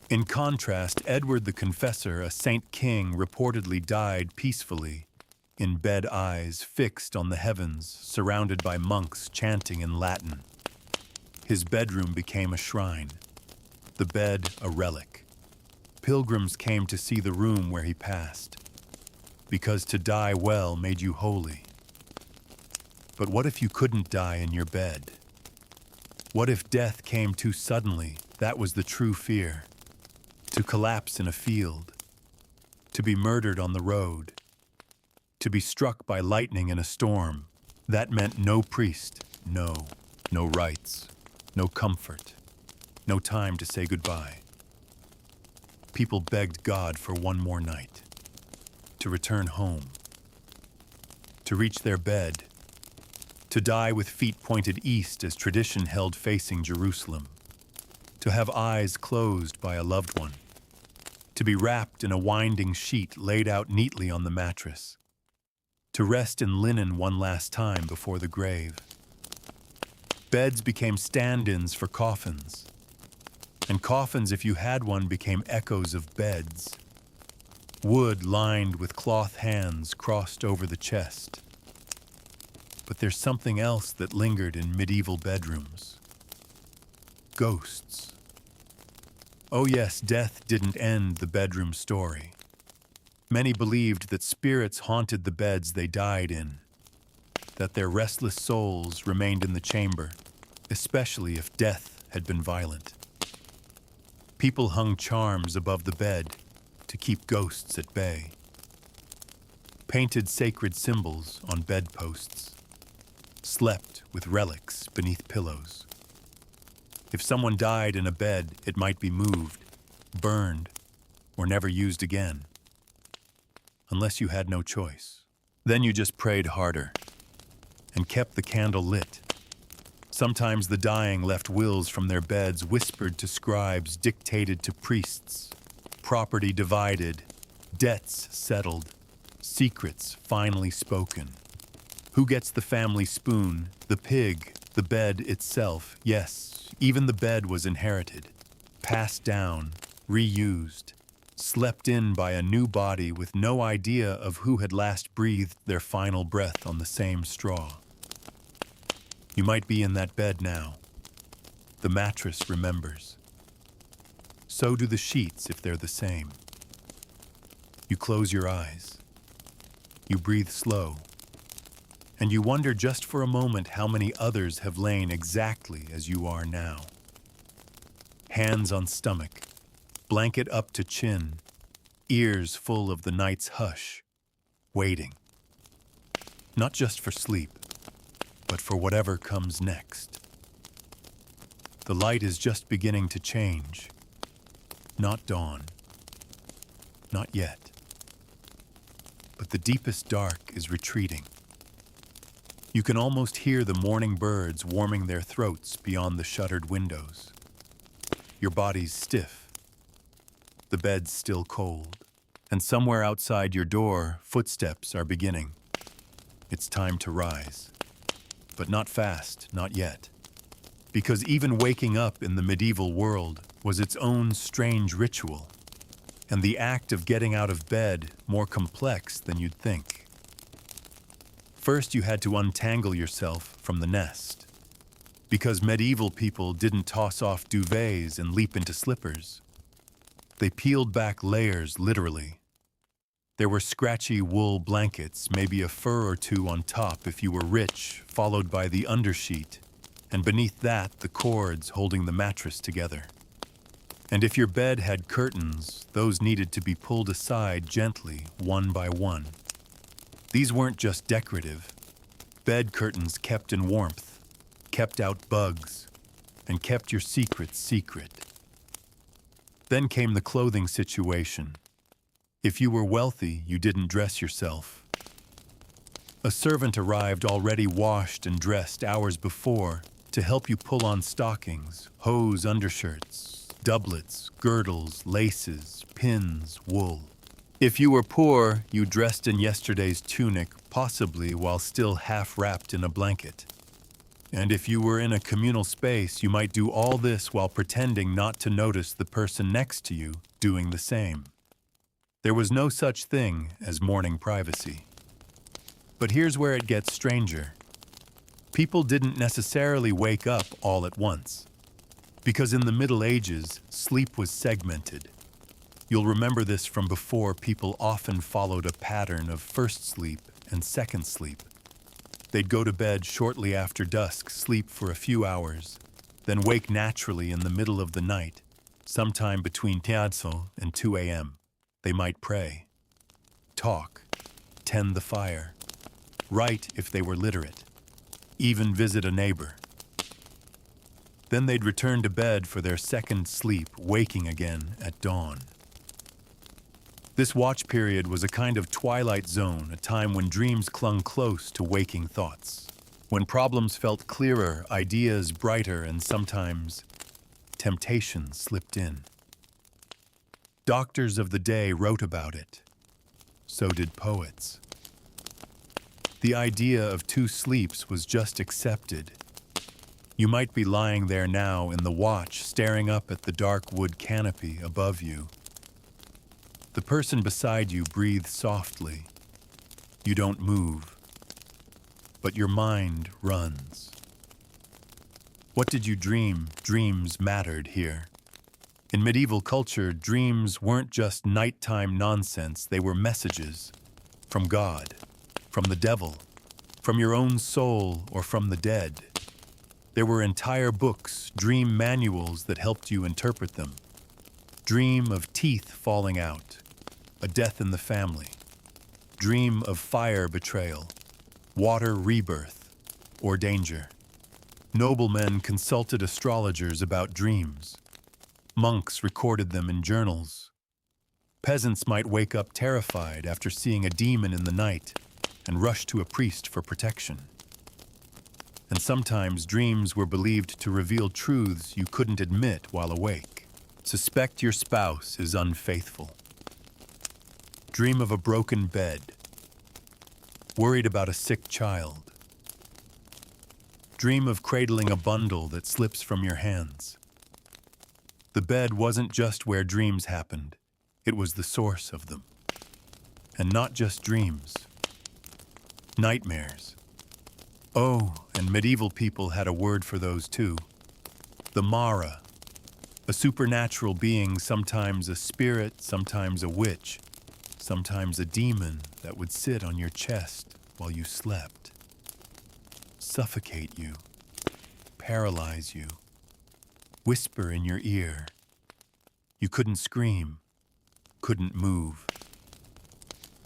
In contrast, Edward the Confessor, a saint king, reportedly died peacefully, in bed, eyes fixed on the heavens, surrounded by monks chanting in Latin. His bedroom became a shrine, the bed a relic. Pilgrims came to see the room where he passed, because to die well made you holy. But what if you couldn't die in your bed? What if death came too suddenly? That was the true fear. To collapse in a field, to be murdered on the road, to be struck by lightning in a storm. That meant no priest, no rites, no comfort, no time to say goodbye. People begged God for one more night, to return home, to reach their bed, to die with feet pointed east as tradition held facing Jerusalem, to have eyes closed by a loved one, to be wrapped in a winding sheet laid out neatly on the mattress, to rest in linen one last time before the grave. Beds became stand-ins for coffins, and coffins, if you had one, became echoes of beds. Wood lined with cloth hands crossed over the chest. But there's something else that lingered in medieval bedrooms. Ghosts. Oh yes, death didn't end the bedroom story. Many believed that spirits haunted the beds they died in, that their restless souls remained in the chamber, especially if death had been violent. People hung charms above the bed to keep ghosts at bay. Painted sacred symbols on bedposts. Slept with relics beneath pillows. If someone died in a bed, it might be moved, burned, or never used again. Unless you had no choice. Then you just prayed harder and kept the candle lit. Sometimes the dying left wills from their beds, whispered to scribes, dictated to priests. Property divided, debts settled, secrets finally spoken. Who gets the family spoon, the pig, the bed itself? Yes, even the bed was inherited, passed down, reused, slept in by a new body with no idea of who had last breathed their final breath on the same straw. You might be in that bed now. The mattress remembers. So do the sheets if they're the same. You close your eyes. You breathe slow. And you wonder just for a moment how many others have lain exactly as you are now. Hands on stomach, blanket up to chin, ears full of the night's hush, waiting. Not just for sleep, but for whatever comes next. The light is just beginning to change. Not dawn. Not yet. But the deepest dark is retreating. You can almost hear the morning birds warming their throats beyond the shuttered windows. Your body's stiff. The bed's still cold. And somewhere outside your door, footsteps are beginning. It's time to rise. But not fast, not yet. Because even waking up in the medieval world was its own strange ritual, and the act of getting out of bed more complex than you'd think. First, you had to untangle yourself from the nest, because medieval people didn't toss off duvets and leap into slippers. They peeled back layers, literally. There were scratchy wool blankets, maybe a fur or two on top if you were rich, followed by the undersheet, and beneath that, the cords holding the mattress together. And if your bed had curtains, those needed to be pulled aside gently, one by one. These weren't just decorative. Bed curtains kept in warmth, kept out bugs, and kept your secrets secret. Then came the clothing situation. If you were wealthy, you didn't dress yourself. A servant arrived already washed and dressed hours before to help you pull on stockings, hose undershirts, doublets, girdles, laces, pins, wool. If you were poor, you dressed in yesterday's tunic, possibly while still half wrapped in a blanket. And if you were in a communal space, you might do all this while pretending not to notice the person next to you doing the same. There was no such thing as morning privacy. But here's where it gets stranger. People didn't necessarily wake up all at once. Because in the Middle Ages, sleep was segmented. You'll remember this from before. People often followed a pattern of first sleep and second sleep. They'd go to bed shortly after dusk, sleep for a few hours, then wake naturally in the middle of the night, sometime between Tiadzo and 2 a.m. They might pray, talk, tend the fire, write if they were literate, even visit a neighbor. Then they'd return to bed for their second sleep, waking again at dawn. This watch period was a kind of twilight zone, a time when dreams clung close to waking thoughts, when problems felt clearer, ideas brighter, and sometimes temptation slipped in. Doctors of the day wrote about it. So did poets. The idea of 2 sleeps was just accepted. You might be lying there now in the watch, staring up at the dark wood canopy above you. The person beside you breathes softly. You don't move, but your mind runs. What did you dream? Dreams mattered here. In medieval culture, dreams weren't just nighttime nonsense. They were messages from God, from the devil, from your own soul, or from the dead. There were entire books, dream manuals that helped you interpret them. Dream of teeth falling out, a death in the family. Dream of fire betrayal, water rebirth, or danger. Noblemen consulted astrologers about dreams. Monks recorded them in journals. Peasants might wake up terrified after seeing a demon in the night and rush to a priest for protection. And sometimes dreams were believed to reveal truths you couldn't admit while awake. Suspect your spouse is unfaithful. Dream of a broken bed. Worried about a sick child. Dream of cradling a bundle that slips from your hands. The bed wasn't just where dreams happened, it was the source of them. And not just dreams. Nightmares. Oh, and medieval people had a word for those too. The Mara, a supernatural being, sometimes a spirit, sometimes a witch, sometimes a demon that would sit on your chest while you slept, suffocate you, paralyze you, whisper in your ear. You couldn't scream, couldn't move.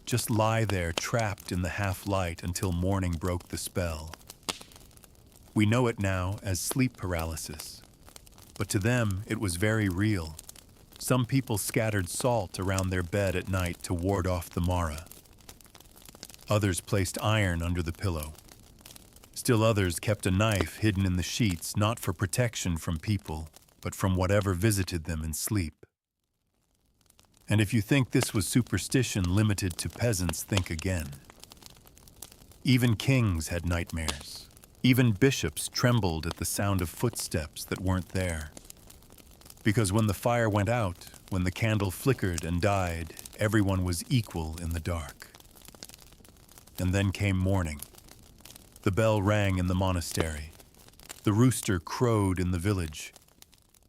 Just lie there trapped in the half-light until morning broke the spell. We know it now as sleep paralysis, but to them it was very real. Some people scattered salt around their bed at night to ward off the Mara. Others placed iron under the pillow. Still others kept a knife hidden in the sheets, not for protection from people, but from whatever visited them in sleep. And if you think this was superstition limited to peasants, think again. Even kings had nightmares. Even bishops trembled at the sound of footsteps that weren't there. Because when the fire went out, when the candle flickered and died, everyone was equal in the dark. And then came morning. The bell rang in the monastery. The rooster crowed in the village.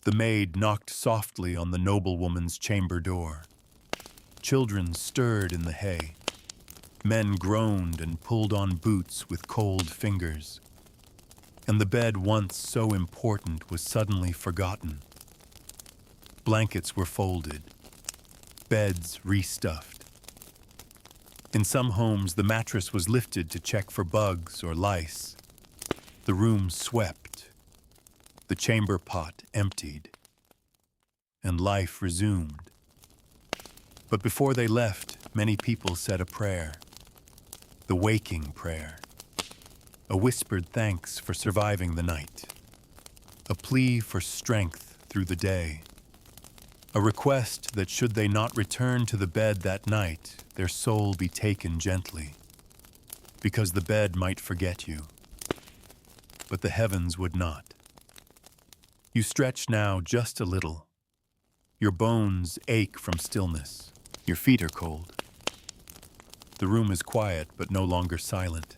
The maid knocked softly on the noblewoman's chamber door. Children stirred in the hay. Men groaned and pulled on boots with cold fingers. And the bed, once so important, was suddenly forgotten. Blankets were folded. Beds restuffed. In some homes, the mattress was lifted to check for bugs or lice. The room swept. The chamber pot emptied. And life resumed. But before they left, many people said a prayer. The waking prayer. A whispered thanks for surviving the night. A plea for strength through the day. A request that should they not return to the bed that night, their soul be taken gently. Because the bed might forget you. But the heavens would not. You stretch now just a little. Your bones ache from stillness. Your feet are cold. The room is quiet, but no longer silent.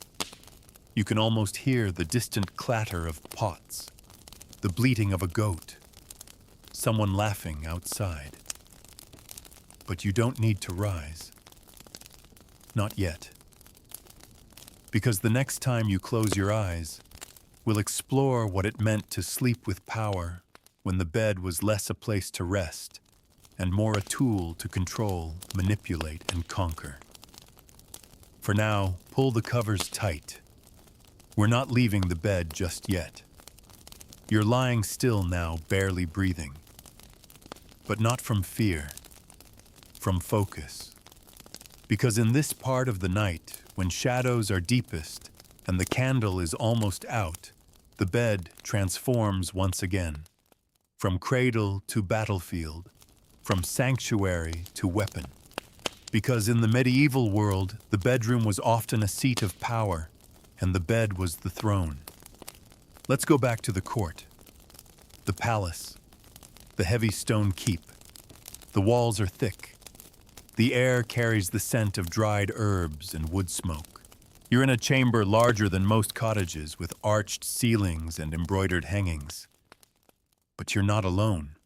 You can almost hear the distant clatter of pots, the bleating of a goat, someone laughing outside. But you don't need to rise. Not yet. Because the next time you close your eyes, we'll explore what it meant to sleep with power when the bed was less a place to rest and more a tool to control, manipulate, and conquer. For now, pull the covers tight. We're not leaving the bed just yet. You're lying still now, barely breathing. But not from fear, from focus. Because in this part of the night, when shadows are deepest and the candle is almost out, the bed transforms once again. From cradle to battlefield, from sanctuary to weapon. Because in the medieval world, the bedroom was often a seat of power, and the bed was the throne. Let's go back to the court. The palace. The heavy stone keep. The walls are thick. The air carries the scent of dried herbs and wood smoke. You're in a chamber larger than most cottages, with arched ceilings and embroidered hangings. But you're not alone.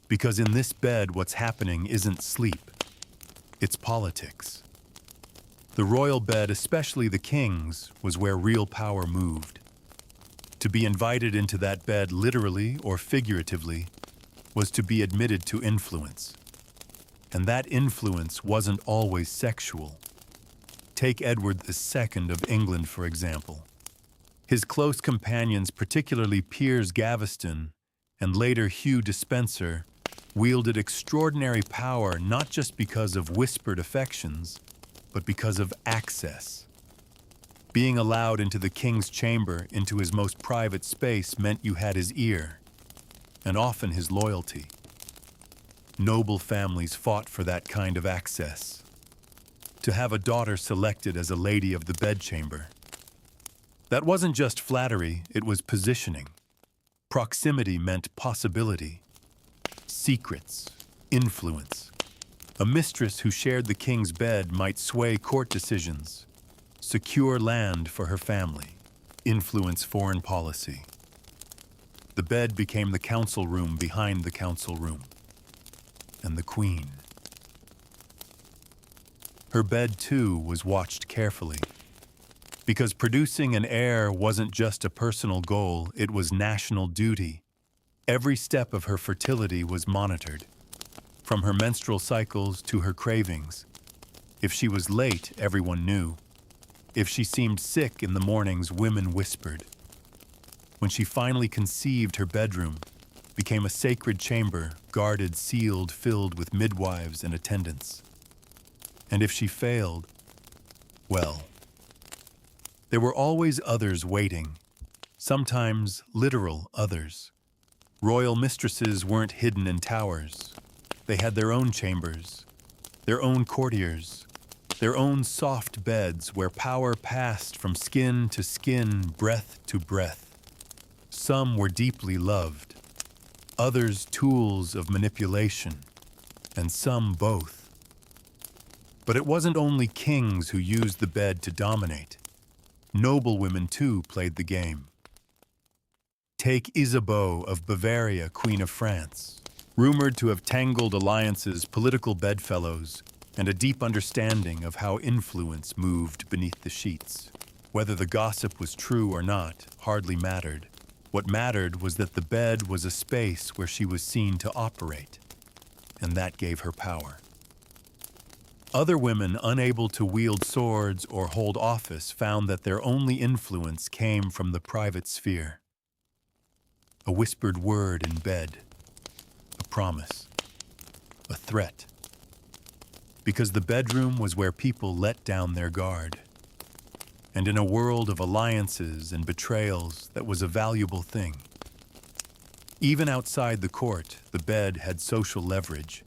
Because in this bed, what's happening isn't sleep. It's politics. The royal bed, especially the king's, was where real power moved. To be invited into that bed, literally or figuratively, was to be admitted to influence. And that influence wasn't always sexual. Take Edward II of England, for example. His close companions, particularly Piers Gaveston and later Hugh Despenser, wielded extraordinary power not just because of whispered affections, but because of access. Being allowed into the king's chamber, into his most private space, meant you had his ear, and often his loyalty. Noble families fought for that kind of access. To have a daughter selected as a lady of the bedchamber. That wasn't just flattery, it was positioning. Proximity meant possibility. Secrets, influence. A mistress who shared the king's bed might sway court decisions, secure land for her family, influence foreign policy. The bed became the council room behind the council room. And the queen. Her bed, too, was watched carefully. Because producing an heir wasn't just a personal goal, it was national duty. Every step of her fertility was monitored, from her menstrual cycles to her cravings. If she was late, everyone knew. If she seemed sick in the mornings, women whispered. When she finally conceived, her bedroom became a sacred chamber, guarded, sealed, filled with midwives and attendants. And if she failed, well, there were always others waiting, sometimes literal others. Royal mistresses weren't hidden in towers. They had their own chambers, their own courtiers, their own soft beds where power passed from skin to skin, breath to breath. Some were deeply loved, others tools of manipulation, and some both. But it wasn't only kings who used the bed to dominate. Noble women, too, played the game. Take Isabeau of Bavaria, Queen of France, rumored to have tangled alliances, political bedfellows, and a deep understanding of how influence moved beneath the sheets. Whether the gossip was true or not hardly mattered. What mattered was that the bed was a space where she was seen to operate, and that gave her power. Other women unable to wield swords or hold office found that their only influence came from the private sphere. A whispered word in bed, a promise, a threat. Because the bedroom was where people let down their guard. And in a world of alliances and betrayals, that was a valuable thing. Even outside the court, the bed had social leverage.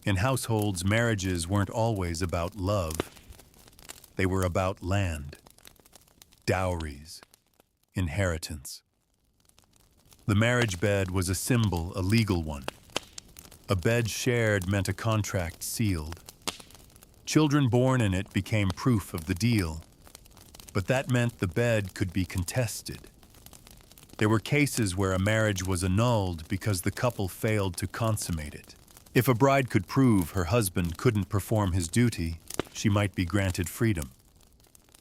In households, marriages weren't always about love. They were about land, dowries, inheritance. The marriage bed was a symbol, a legal one. A bed shared meant a contract sealed. Children born in it became proof of the deal. But that meant the bed could be contested. There were cases where a marriage was annulled because the couple failed to consummate it. If a bride could prove her husband couldn't perform his duty, she might be granted freedom.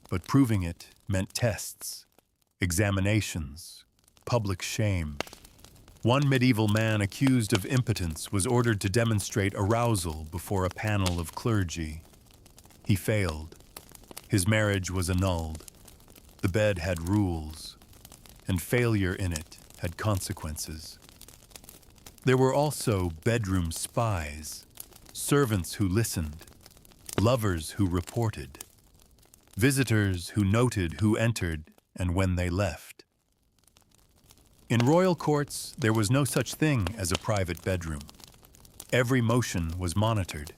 But proving it meant tests, examinations, public shame. One medieval man accused of impotence was ordered to demonstrate arousal before a panel of clergy. He failed. His marriage was annulled. The bed had rules, and failure in it had consequences. There were also bedroom spies, servants who listened, lovers who reported, visitors who noted who entered and when they left. In royal courts, there was no such thing as a private bedroom. Every motion was monitored,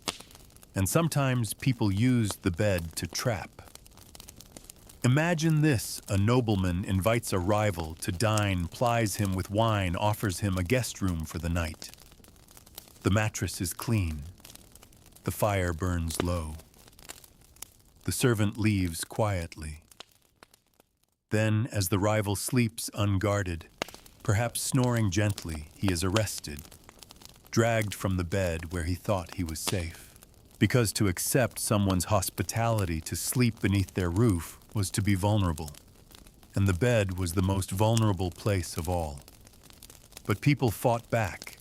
and sometimes people used the bed to trap. Imagine this: a nobleman invites a rival to dine, plies him with wine, offers him a guest room for the night. The mattress is clean. The fire burns low. The servant leaves quietly. Then, as the rival sleeps unguarded, perhaps snoring gently, he is arrested, dragged from the bed where he thought he was safe. Because to accept someone's hospitality, to sleep beneath their roof, was to be vulnerable, and the bed was the most vulnerable place of all. But people fought back.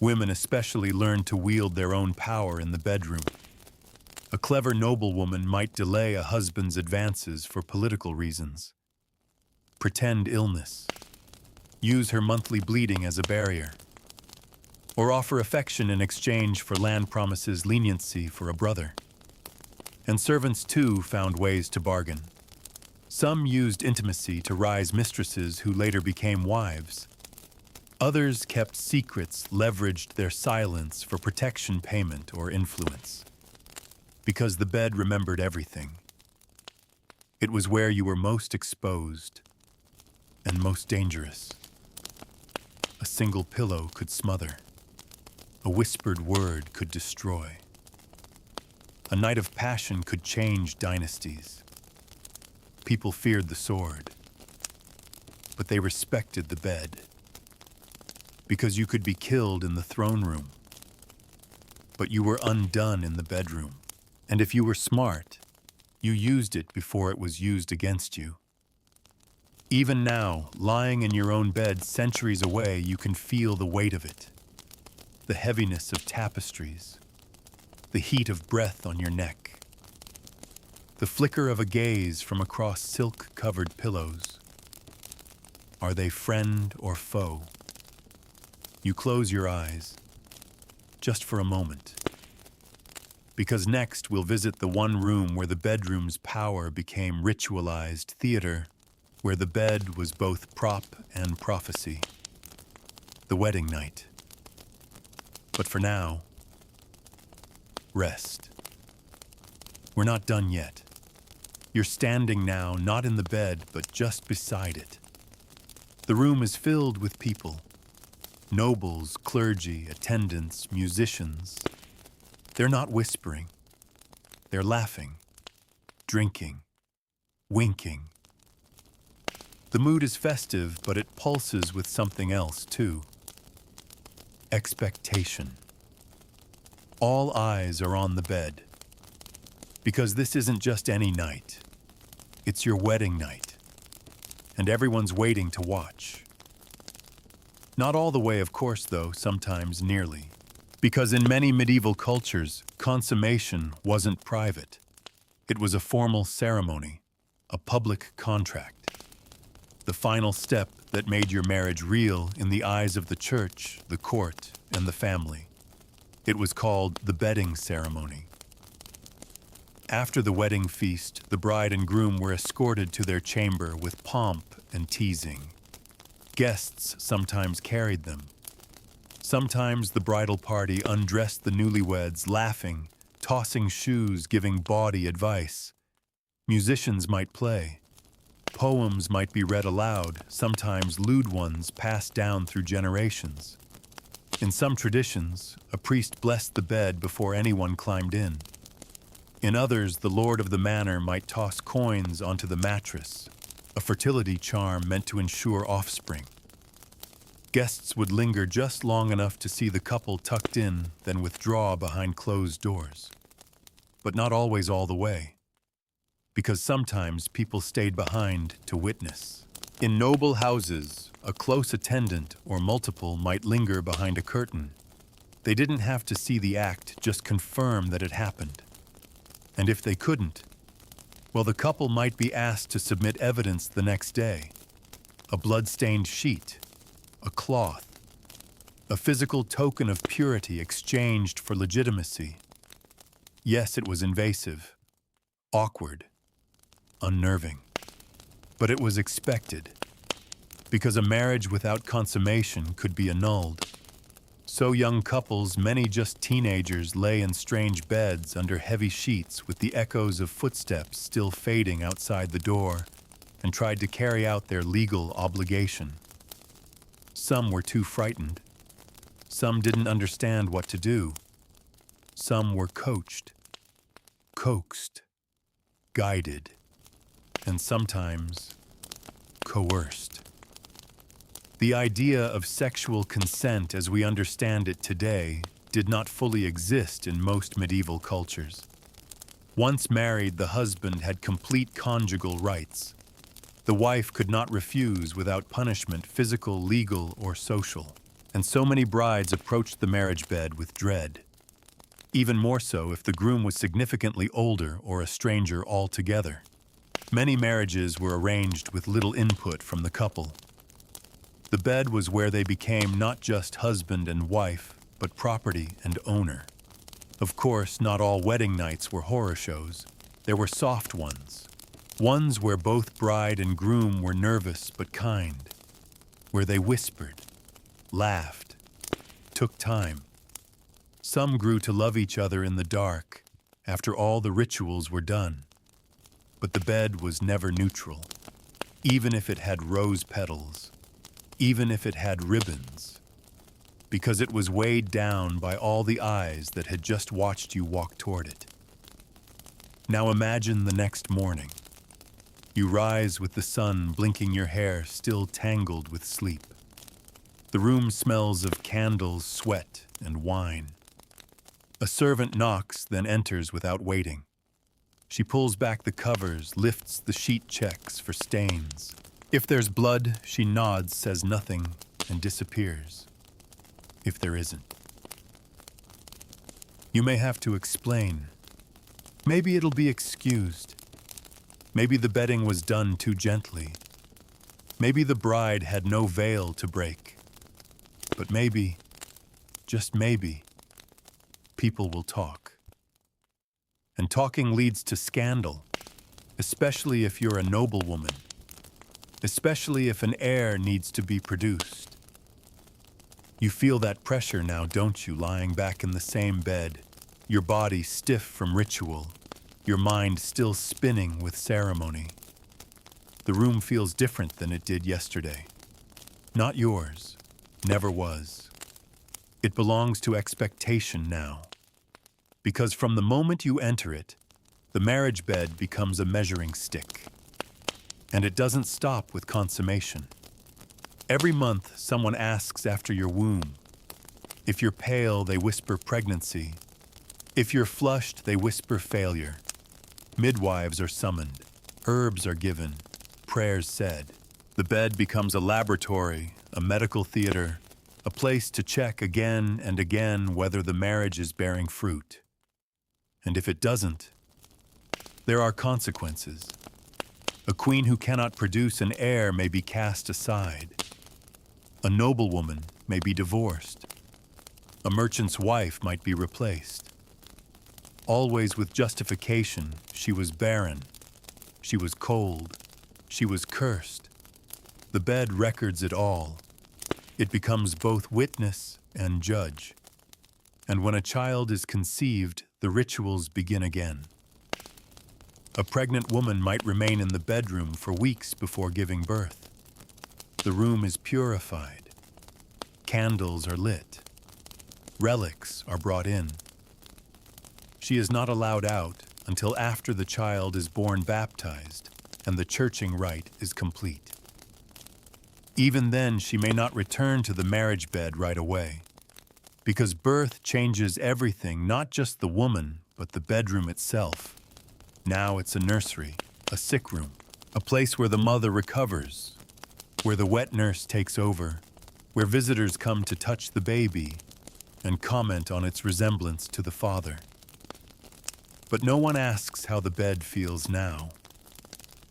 Women especially learned to wield their own power in the bedroom. A clever noblewoman might delay a husband's advances for political reasons, pretend illness, use her monthly bleeding as a barrier, or offer affection in exchange for land promises leniency for a brother. And servants, too, found ways to bargain. Some used intimacy to rise mistresses who later became wives. Others kept secrets, leveraged their silence for protection payment or influence. Because the bed remembered everything. It was where you were most exposed and most dangerous. A single pillow could smother. A whispered word could destroy. A night of passion could change dynasties. People feared the sword, but they respected the bed. Because you could be killed in the throne room, but you were undone in the bedroom. And if you were smart, you used it before it was used against you. Even now, lying in your own bed centuries away, you can feel the weight of it, the heaviness of tapestries, the heat of breath on your neck, the flicker of a gaze from across silk-covered pillows. Are they friend or foe? You close your eyes, just for a moment. Because next we'll visit the one room where the bedroom's power became ritualized theater, where the bed was both prop and prophecy. The wedding night. But for now, rest. We're not done yet. You're standing now, not in the bed, but just beside it. The room is filled with people. Nobles, clergy, attendants, musicians. They're not whispering. They're laughing, drinking, winking. The mood is festive, but it pulses with something else, too. Expectation. All eyes are on the bed. Because this isn't just any night. It's your wedding night. And everyone's waiting to watch. Not all the way, of course, though, sometimes nearly. Because in many medieval cultures, consummation wasn't private. It was a formal ceremony, a public contract. The final step that made your marriage real in the eyes of the church, the court, and the family. It was called the bedding ceremony. After the wedding feast, the bride and groom were escorted to their chamber with pomp and teasing. Guests sometimes carried them. Sometimes the bridal party undressed the newlyweds, laughing, tossing shoes, giving bawdy advice. Musicians might play. Poems might be read aloud, sometimes lewd ones passed down through generations. In some traditions, a priest blessed the bed before anyone climbed in. In others, the lord of the manor might toss coins onto the mattress, a fertility charm meant to ensure offspring. Guests would linger just long enough to see the couple tucked in, then withdraw behind closed doors. But not always all the way, because sometimes people stayed behind to witness. In noble houses, a close attendant or multiple might linger behind a curtain. They didn't have to see the act, just confirm that it happened. And if they couldn't, well, the couple might be asked to submit evidence the next day. A blood-stained sheet, a cloth, a physical token of purity exchanged for legitimacy. Yes, it was invasive, awkward, unnerving. But it was expected, because a marriage without consummation could be annulled. So young couples, many just teenagers, lay in strange beds under heavy sheets with the echoes of footsteps still fading outside the door, and tried to carry out their legal obligation. Some were too frightened. Some didn't understand what to do. Some were coached, coaxed, guided, and sometimes coerced. The idea of sexual consent as we understand it today did not fully exist in most medieval cultures. Once married, the husband had complete conjugal rights. The wife could not refuse without punishment, physical, legal, or social. And so many brides approached the marriage bed with dread. Even more so if the groom was significantly older or a stranger altogether. Many marriages were arranged with little input from the couple. The bed was where they became not just husband and wife, but property and owner. Of course, not all wedding nights were horror shows. There were soft ones. Ones where both bride and groom were nervous but kind. Where they whispered, laughed, took time. Some grew to love each other in the dark, after all the rituals were done. But the bed was never neutral, even if it had rose petals, even if it had ribbons, because it was weighed down by all the eyes that had just watched you walk toward it. Now imagine the next morning. You rise with the sun blinking your hair still tangled with sleep. The room smells of candles, sweat, and wine. A servant knocks, then enters without waiting. She pulls back the covers, lifts the sheet checks for stains. If there's blood, she nods, says nothing, and disappears. If there isn't. You may have to explain. Maybe it'll be excused. Maybe the bedding was done too gently. Maybe the bride had no veil to break. But maybe, just maybe, people will talk. And talking leads to scandal, especially if you're a noblewoman, especially if an heir needs to be produced. You feel that pressure now, don't you, lying back in the same bed, your body stiff from ritual, your mind still spinning with ceremony. The room feels different than it did yesterday. Not yours, never was. It belongs to expectation now. Because from the moment you enter it, the marriage bed becomes a measuring stick. And it doesn't stop with consummation. Every month, someone asks after your womb. If you're pale, they whisper pregnancy. If you're flushed, they whisper failure. Midwives are summoned. Herbs are given. Prayers said. The bed becomes a laboratory, a medical theater, a place to check again and again whether the marriage is bearing fruit. And if it doesn't, there are consequences. A queen who cannot produce an heir may be cast aside. A noblewoman may be divorced. A merchant's wife might be replaced. Always with justification, she was barren. She was cold. She was cursed. The bed records it all. It becomes both witness and judge. And when a child is conceived, the rituals begin again. A pregnant woman might remain in the bedroom for weeks before giving birth. The room is purified. Candles are lit. Relics are brought in. She is not allowed out until after the child is born baptized and the churching rite is complete. Even then, she may not return to the marriage bed right away, because birth changes everything, not just the woman, but the bedroom itself. Now it's a nursery, a sick room, a place where the mother recovers, where the wet nurse takes over, where visitors come to touch the baby and comment on its resemblance to the father. But no one asks how the bed feels now,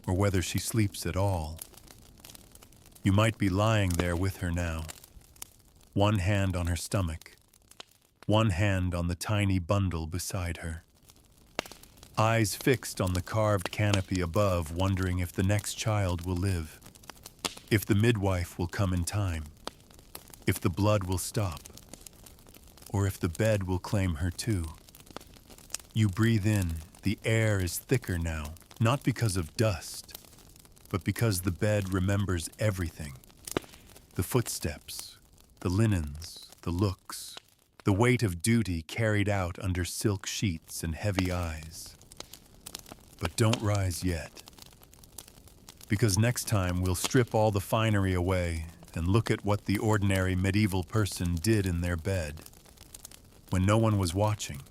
or whether she sleeps at all. You might be lying there with her now, one hand on her stomach, one hand on the tiny bundle beside her. Eyes fixed on the carved canopy above, wondering if the next child will live, if the midwife will come in time, if the blood will stop, or if the bed will claim her too. You breathe in, the air is thicker now, not because of dust, but because the bed remembers everything. The footsteps, the linens, the looks, the weight of duty carried out under silk sheets and heavy eyes. But don't rise yet, because next time we'll strip all the finery away and look at what the ordinary medieval person did in their bed, when no one was watching,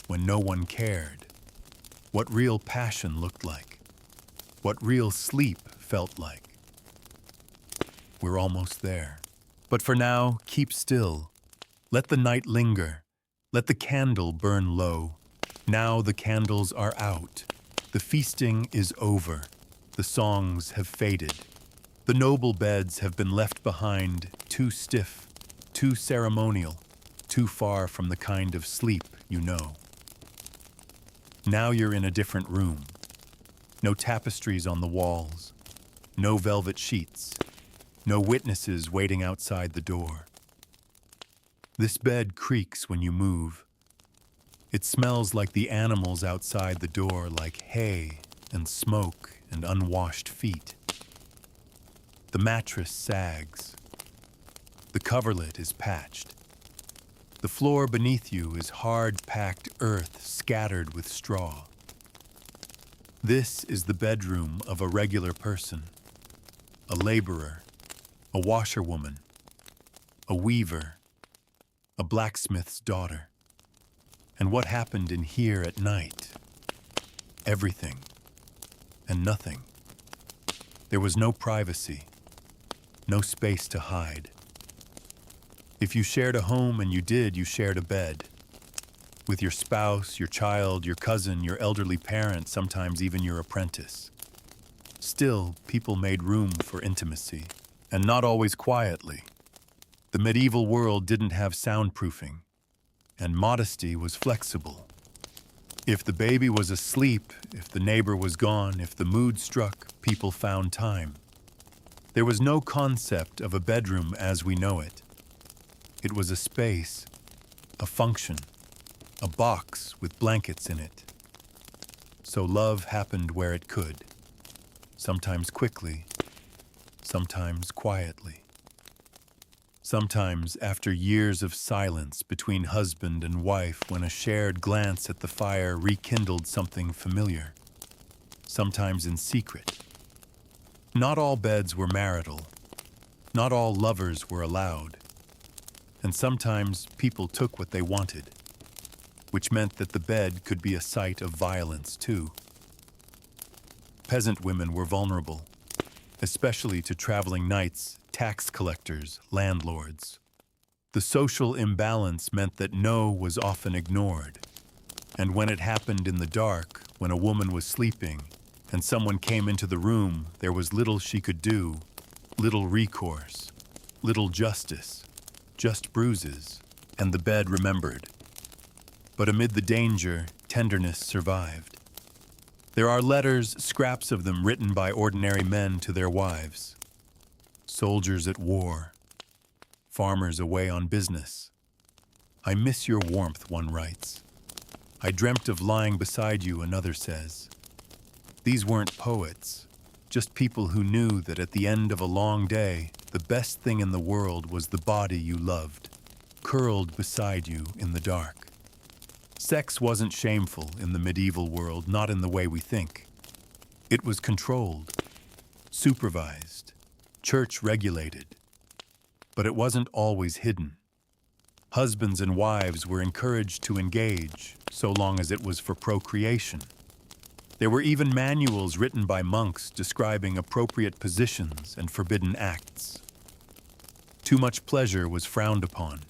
when no one cared, what real passion looked like, what real sleep felt like. We're almost there. But for now, keep still. Let the night linger. Let the candle burn low. Now the candles are out. The feasting is over. The songs have faded. The noble beds have been left behind, too stiff, too ceremonial, too far from the kind of sleep you know. Now you're in a different room. No tapestries on the walls. No velvet sheets. No witnesses waiting outside the door. This bed creaks when you move. It smells like the animals outside the door, like hay and smoke and unwashed feet. The mattress sags. The coverlet is patched. The floor beneath you is hard-packed earth scattered with straw. This is the bedroom of a regular person, a laborer, a washerwoman, a weaver, a blacksmith's daughter. And what happened in here at night? Everything and nothing. There was no privacy, no space to hide. If you shared a home, and you shared a bed. With your spouse, your child, your cousin, your elderly parent, sometimes even your apprentice. Still, people made room for intimacy, and not always quietly. The medieval world didn't have soundproofing, and modesty was flexible. If the baby was asleep, if the neighbor was gone, if the mood struck, people found time. There was no concept of a bedroom as we know it. It was a space, a function, a box with blankets in it. So love happened where it could, sometimes quickly, sometimes quietly. Sometimes after years of silence between husband and wife, when a shared glance at the fire rekindled something familiar. Sometimes in secret. Not all beds were marital. Not all lovers were allowed. And sometimes people took what they wanted, which meant that the bed could be a site of violence too. Peasant women were vulnerable, especially to traveling knights, tax collectors, landlords. The social imbalance meant that no was often ignored. And when it happened in the dark, when a woman was sleeping, and someone came into the room, there was little she could do, little recourse, little justice, just bruises, and the bed remembered. But amid the danger, tenderness survived. There are letters, scraps of them written by ordinary men to their wives. Soldiers at war, farmers away on business. I miss your warmth, one writes. I dreamt of lying beside you, another says. These weren't poets, just people who knew that at the end of a long day, the best thing in the world was the body you loved, curled beside you in the dark. Sex wasn't shameful in the medieval world, not in the way we think. It was controlled, supervised, church-regulated. But it wasn't always hidden. Husbands and wives were encouraged to engage, so long as it was for procreation. There were even manuals written by monks describing appropriate positions and forbidden acts. Too much pleasure was frowned upon.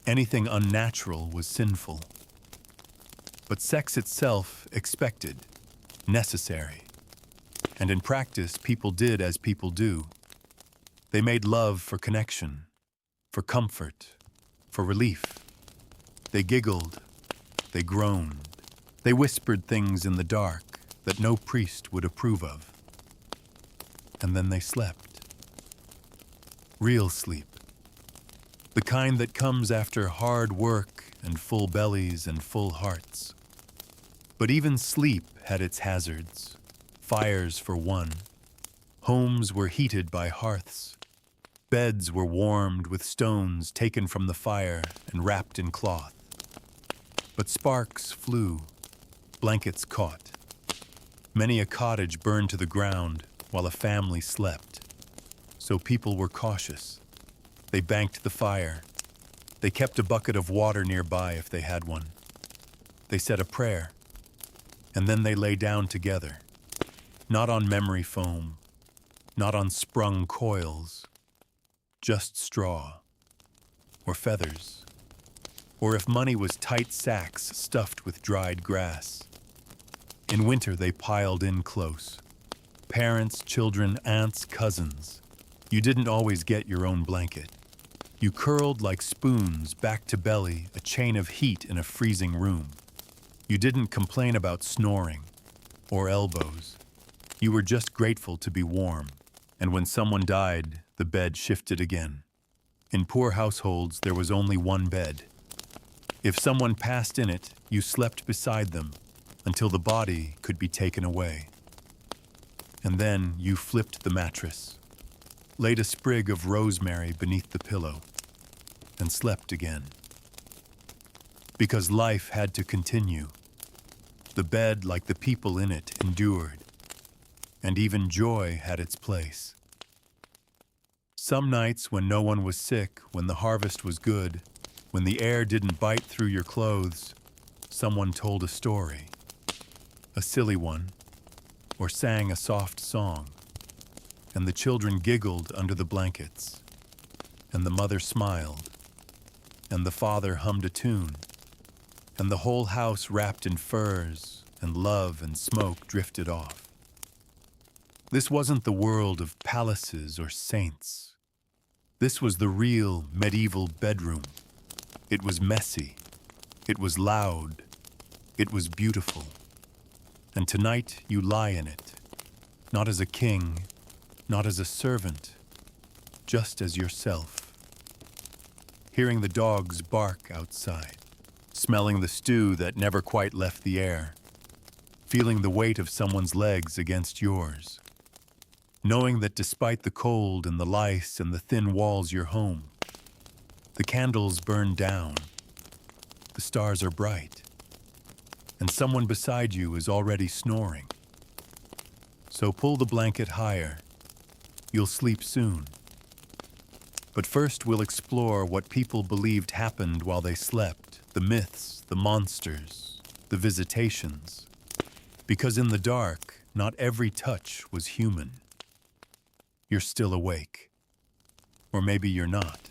Anything unnatural was sinful. But sex itself expected, necessary. And in practice, people did as people do. They made love for connection, for comfort, for relief. They giggled, they groaned. They whispered things in the dark that no priest would approve of. And then they slept. Real sleep. The kind that comes after hard work and full bellies and full hearts. But even sleep had its hazards. Fires for one. Homes were heated by hearths. Beds were warmed with stones taken from the fire and wrapped in cloth. But sparks flew. Blankets caught. Many a cottage burned to the ground while a family slept. So people were cautious. They banked the fire. They kept a bucket of water nearby if they had one. They said a prayer. And then they lay down together. Not on memory foam. Not on sprung coils. just straw, or feathers, or if money was tight sacks stuffed with dried grass. In winter, they piled in close. Parents, children, aunts, cousins. You didn't always get your own blanket. You curled like spoons, back to belly, a chain of heat in a freezing room. You didn't complain about snoring or elbows. You were just grateful to be warm. And when someone died, the bed shifted again. In poor households, there was only one bed. If someone passed in it, you slept beside them until the body could be taken away. And then you flipped the mattress, laid a sprig of rosemary beneath the pillow, and slept again. Because life had to continue. The bed, like the people in it, endured, and even joy had its place. Some nights when no one was sick, when the harvest was good, when the air didn't bite through your clothes, someone told a story, a silly one, or sang a soft song, and the children giggled under the blankets, and the mother smiled, and the father hummed a tune, and the whole house wrapped in furs, and love and smoke drifted off. This wasn't the world of palaces or saints. This was the real medieval bedroom. It was messy. It was loud. It was beautiful. And tonight you lie in it, not as a king, not as a servant, just as yourself. Hearing the dogs bark outside, smelling the stew that never quite left the air, feeling the weight of someone's legs against yours, knowing that despite the cold and the lice and the thin walls you're home, the candles burn down, the stars are bright, and someone beside you is already snoring. So pull the blanket higher. You'll sleep soon. But first we'll explore what people believed happened while they slept, the myths, the monsters, the visitations. Because in the dark, not every touch was human. You're still awake. Or maybe you're not.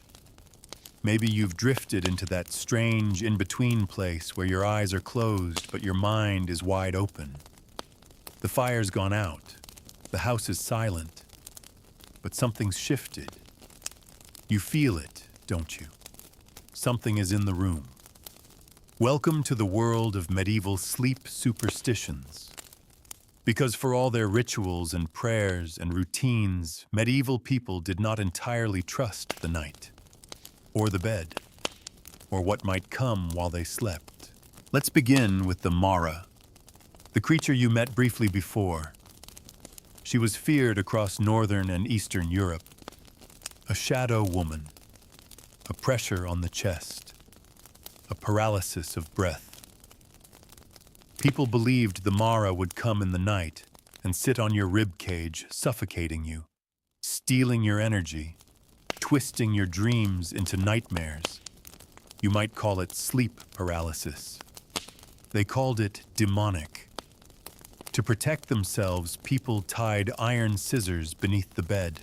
Maybe you've drifted into that strange in-between place where your eyes are closed but your mind is wide open. The fire's gone out. The house is silent. But something's shifted. You feel it, don't you? Something is in the room. Welcome to the world of medieval sleep superstitions. Because for all their rituals and prayers and routines, medieval people did not entirely trust the night, or the bed, or what might come while they slept. Let's begin with the Mara, the creature you met briefly before. She was feared across northern and eastern Europe. A shadow woman, a pressure on the chest, a paralysis of breath. People believed the Mara would come in the night and sit on your rib cage, suffocating you, stealing your energy, twisting your dreams into nightmares. You might call it sleep paralysis. They called it demonic. To protect themselves, people tied iron scissors beneath the bed,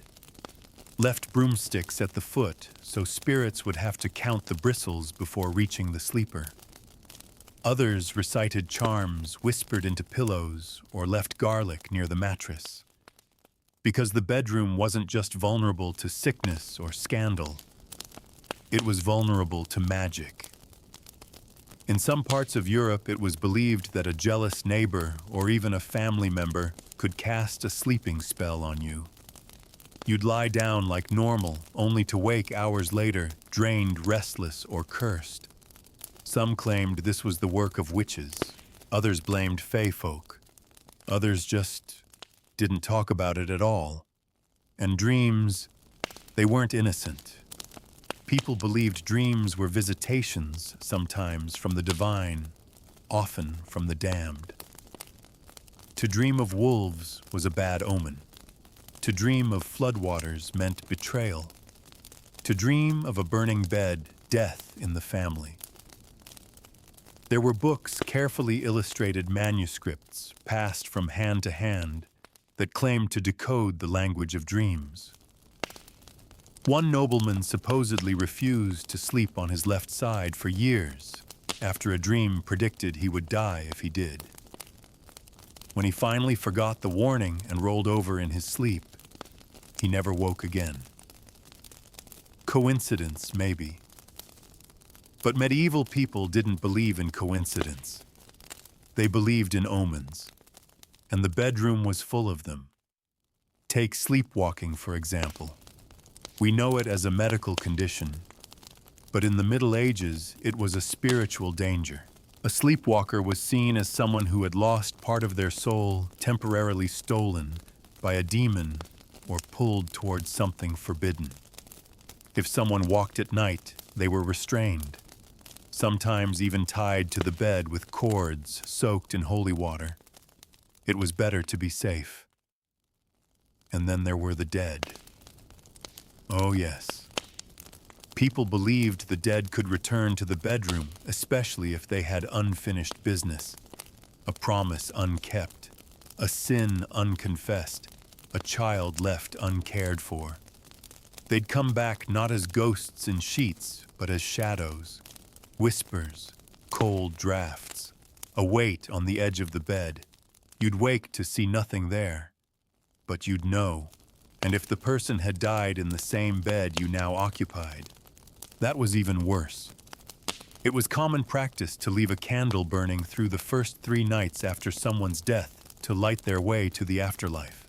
left broomsticks at the foot so spirits would have to count the bristles before reaching the sleeper. Others recited charms whispered into pillows or left garlic near the mattress. Because the bedroom wasn't just vulnerable to sickness or scandal, it was vulnerable to magic. In some parts of Europe, it was believed that a jealous neighbor or even a family member could cast a sleeping spell on you. You'd lie down like normal, only to wake hours later, drained, restless, or cursed. Some claimed this was the work of witches. Others blamed fae folk. Others just didn't talk about it at all. And dreams, they weren't innocent. People believed dreams were visitations, sometimes from the divine, often from the damned. To dream of wolves was a bad omen. To dream of floodwaters meant betrayal. To dream of a burning bed, death in the family. There were books, carefully illustrated manuscripts, passed from hand to hand, that claimed to decode the language of dreams. One nobleman supposedly refused to sleep on his left side for years, after a dream predicted he would die if he did. When he finally forgot the warning and rolled over in his sleep, he never woke again. Coincidence, maybe. But medieval people didn't believe in coincidence. They believed in omens, and the bedroom was full of them. Take sleepwalking, for example. We know it as a medical condition, but in the Middle Ages, it was a spiritual danger. A sleepwalker was seen as someone who had lost part of their soul, temporarily stolen by a demon or pulled towards something forbidden. If someone walked at night, they were restrained, sometimes even tied to the bed with cords soaked in holy water. It was better to be safe. And then there were the dead. Oh yes. People believed the dead could return to the bedroom, especially if they had unfinished business, a promise unkept, a sin unconfessed, a child left uncared for. They'd come back not as ghosts in sheets, but as shadows, whispers, cold drafts, a weight on the edge of the bed. You'd wake to see nothing there, but you'd know. And if the person had died in the same bed you now occupied, that was even worse. It was common practice to leave a candle burning through the first 3 nights after someone's death to light their way to the afterlife.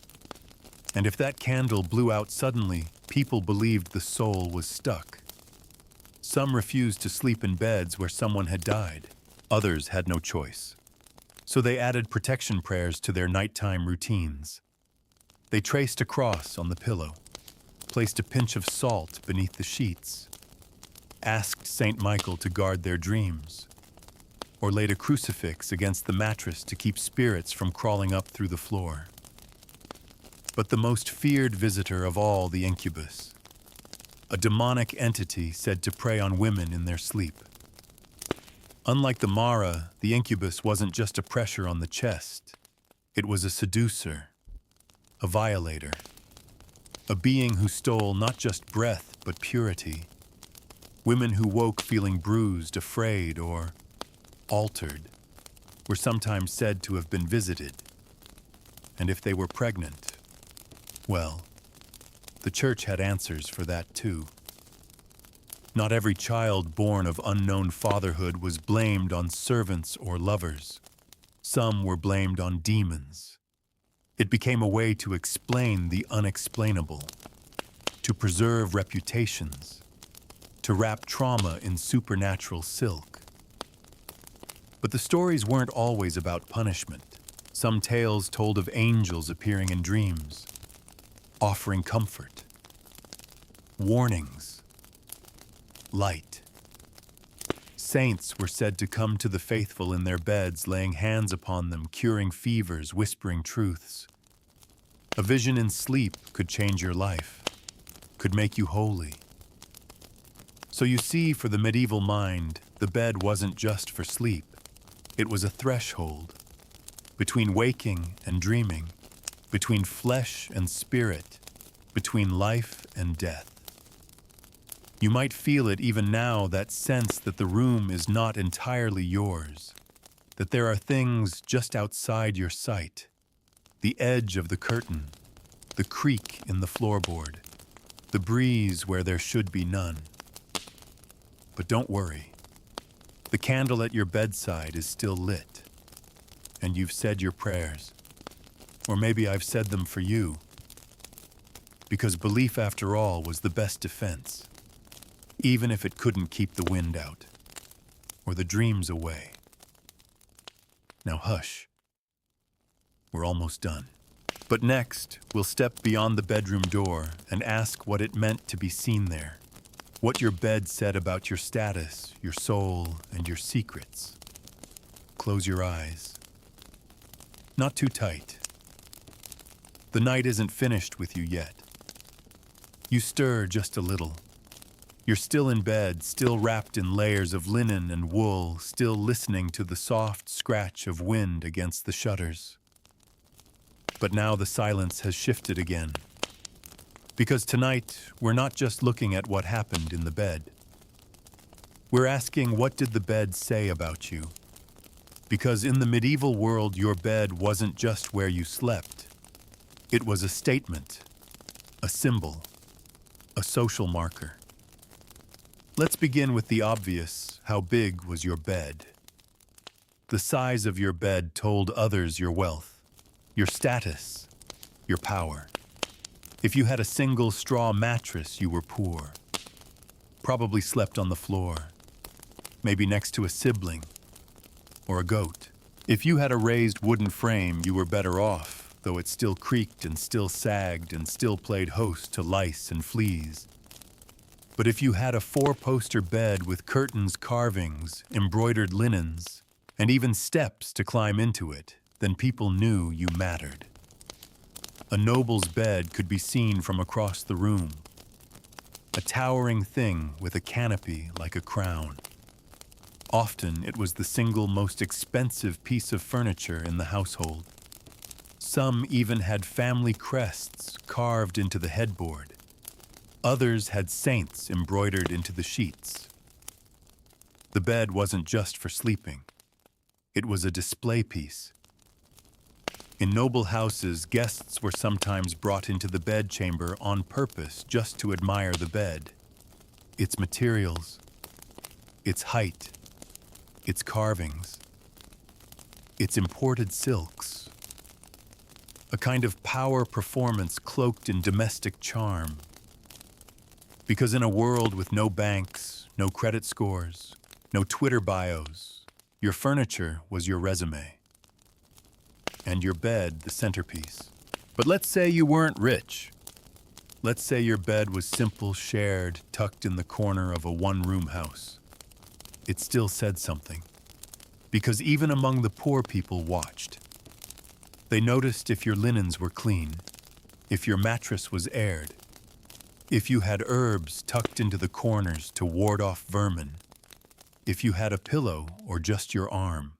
And if that candle blew out suddenly, people believed the soul was stuck. Some refused to sleep in beds where someone had died. Others had no choice. So they added protection prayers to their nighttime routines. They traced a cross on the pillow, placed a pinch of salt beneath the sheets, asked Saint Michael to guard their dreams, or laid a crucifix against the mattress to keep spirits from crawling up through the floor. But the most feared visitor of all, the incubus, a demonic entity said to prey on women in their sleep. Unlike the Mara, the incubus wasn't just a pressure on the chest. It was a seducer, a violator, a being who stole not just breath but purity. Women who woke feeling bruised, afraid, or altered were sometimes said to have been visited. And if they were pregnant, well, the church had answers for that too. Not every child born of unknown fatherhood was blamed on servants or lovers. Some were blamed on demons. It became a way to explain the unexplainable, to preserve reputations, to wrap trauma in supernatural silk. But the stories weren't always about punishment. Some tales told of angels appearing in dreams, offering comfort, warnings, light. Saints were said to come to the faithful in their beds, laying hands upon them, curing fevers, whispering truths. A vision in sleep could change your life, could make you holy. So you see, for the medieval mind, the bed wasn't just for sleep. It was a threshold between waking and dreaming, between flesh and spirit, between life and death. You might feel it even now, that sense that the room is not entirely yours, that there are things just outside your sight, the edge of the curtain, the creak in the floorboard, the breeze where there should be none. But don't worry. The candle at your bedside is still lit, and you've said your prayers. Or maybe I've said them for you, because belief, after all, was the best defense, even if it couldn't keep the wind out or the dreams away. Now hush. We're almost done. But next, we'll step beyond the bedroom door and ask what it meant to be seen there, what your bed said about your status, your soul, and your secrets. Close your eyes. Not too tight. The night isn't finished with you yet. You stir just a little. You're still in bed, still wrapped in layers of linen and wool, still listening to the soft scratch of wind against the shutters. But now the silence has shifted again, Because tonight, we're not just looking at what happened in the bed. We're asking, what did the bed say about you? Because in the medieval world, your bed wasn't just where you slept. It was a statement, a symbol, a social marker. Let's begin with the obvious. How big was your bed? The size of your bed told others your wealth, your status, your power. If you had a single straw mattress, you were poor. Probably slept on the floor, maybe next to a sibling or a goat. If you had a raised wooden frame, you were better off, though it still creaked and still sagged and still played host to lice and fleas. But if you had a four-poster bed with curtains, carvings, embroidered linens, and even steps to climb into it, then people knew you mattered. A noble's bed could be seen from across the room, a towering thing with a canopy like a crown. Often it was the single most expensive piece of furniture in the household. Some even had family crests carved into the headboard. Others had saints embroidered into the sheets. The bed wasn't just for sleeping. It was a display piece. In noble houses, guests were sometimes brought into the bedchamber on purpose just to admire the bed, its materials, its height, its carvings, its imported silks. A kind of power performance cloaked in domestic charm. Because in a world with no banks, no credit scores, no Twitter bios, your furniture was your resume. And your bed the centerpiece. But let's say you weren't rich. Let's say your bed was simple, shared, tucked in the corner of a one-room house. It still said something. Because even among the poor people watched. They noticed if your linens were clean, if your mattress was aired, if you had herbs tucked into the corners to ward off vermin, if you had a pillow or just your arm.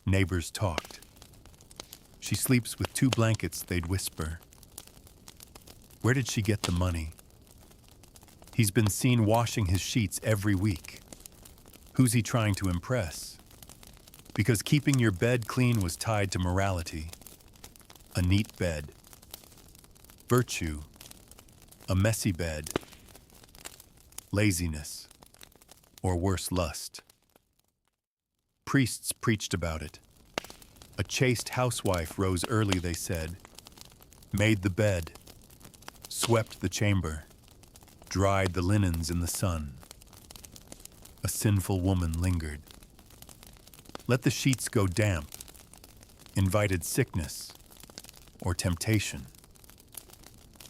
Neighbors talked. She sleeps with 2 blankets, they'd whisper. Where did she get the money? He's been seen washing his sheets every week. Who's he trying to impress? Because keeping your bed clean was tied to morality. A neat bed. Virtue. A messy bed. Laziness. Or worse, lust. Priests preached about it. A chaste housewife rose early, they said, made the bed, swept the chamber, dried the linens in the sun. A sinful woman lingered. Let the sheets go damp, invited sickness or temptation.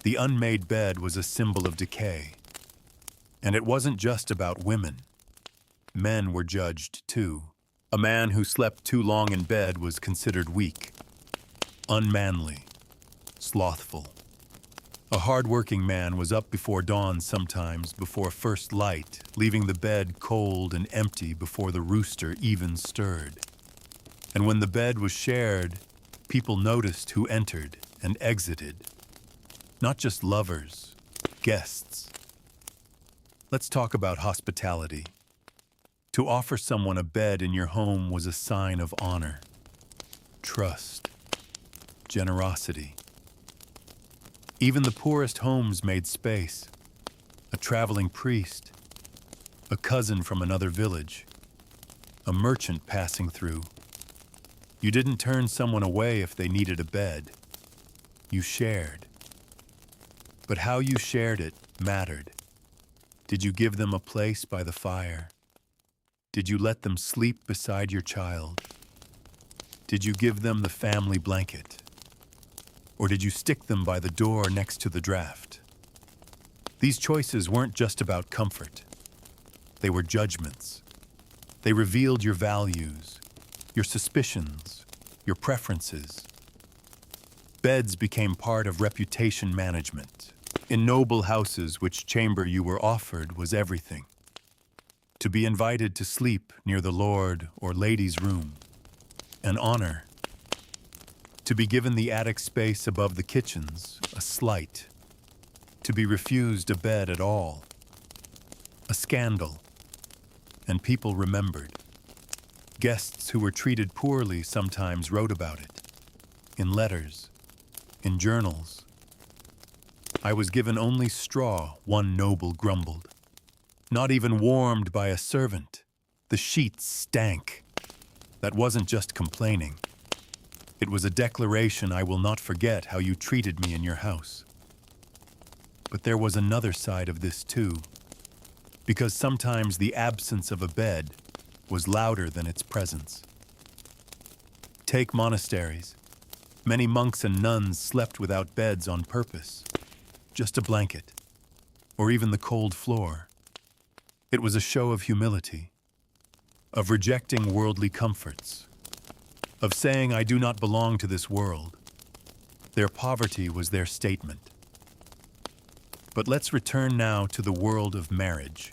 The unmade bed was a symbol of decay. And it wasn't just about women. Men were judged too. A man who slept too long in bed was considered weak, unmanly, slothful. A hard-working man was up before dawn sometimes, before first light, leaving the bed cold and empty before the rooster even stirred. And when the bed was shared, people noticed who entered and exited. Not just lovers, guests. Let's talk about hospitality. To offer someone a bed in your home was a sign of honor, trust, generosity. Even the poorest homes made space. A traveling priest, a cousin from another village, a merchant passing through. You didn't turn someone away if they needed a bed. You shared. But how you shared it mattered. Did you give them a place by the fire? Did you let them sleep beside your child? Did you give them the family blanket? Or did you stick them by the door next to the draft? These choices weren't just about comfort. They were judgments. They revealed your values, your suspicions, your preferences. Beds became part of reputation management. In noble houses, which chamber you were offered was everything. To be invited to sleep near the lord or lady's room, an honor. To be given the attic space above the kitchens, a slight. to be refused a bed at all. A scandal, and people remembered. Guests who were treated poorly sometimes wrote about it, in letters, in journals. I was given only straw, one noble grumbled. Not even warmed by a servant. The sheets stank. That wasn't just complaining. It was a declaration I will not forget how you treated me in your house. But there was another side of this too, because sometimes the absence of a bed was louder than its presence. Take monasteries. Many monks and nuns slept without beds on purpose, just a blanket, or even the cold floor. It was a show of humility, of rejecting worldly comforts, of saying I do not belong to this world. Their poverty was their statement. But let's return now to the world of marriage.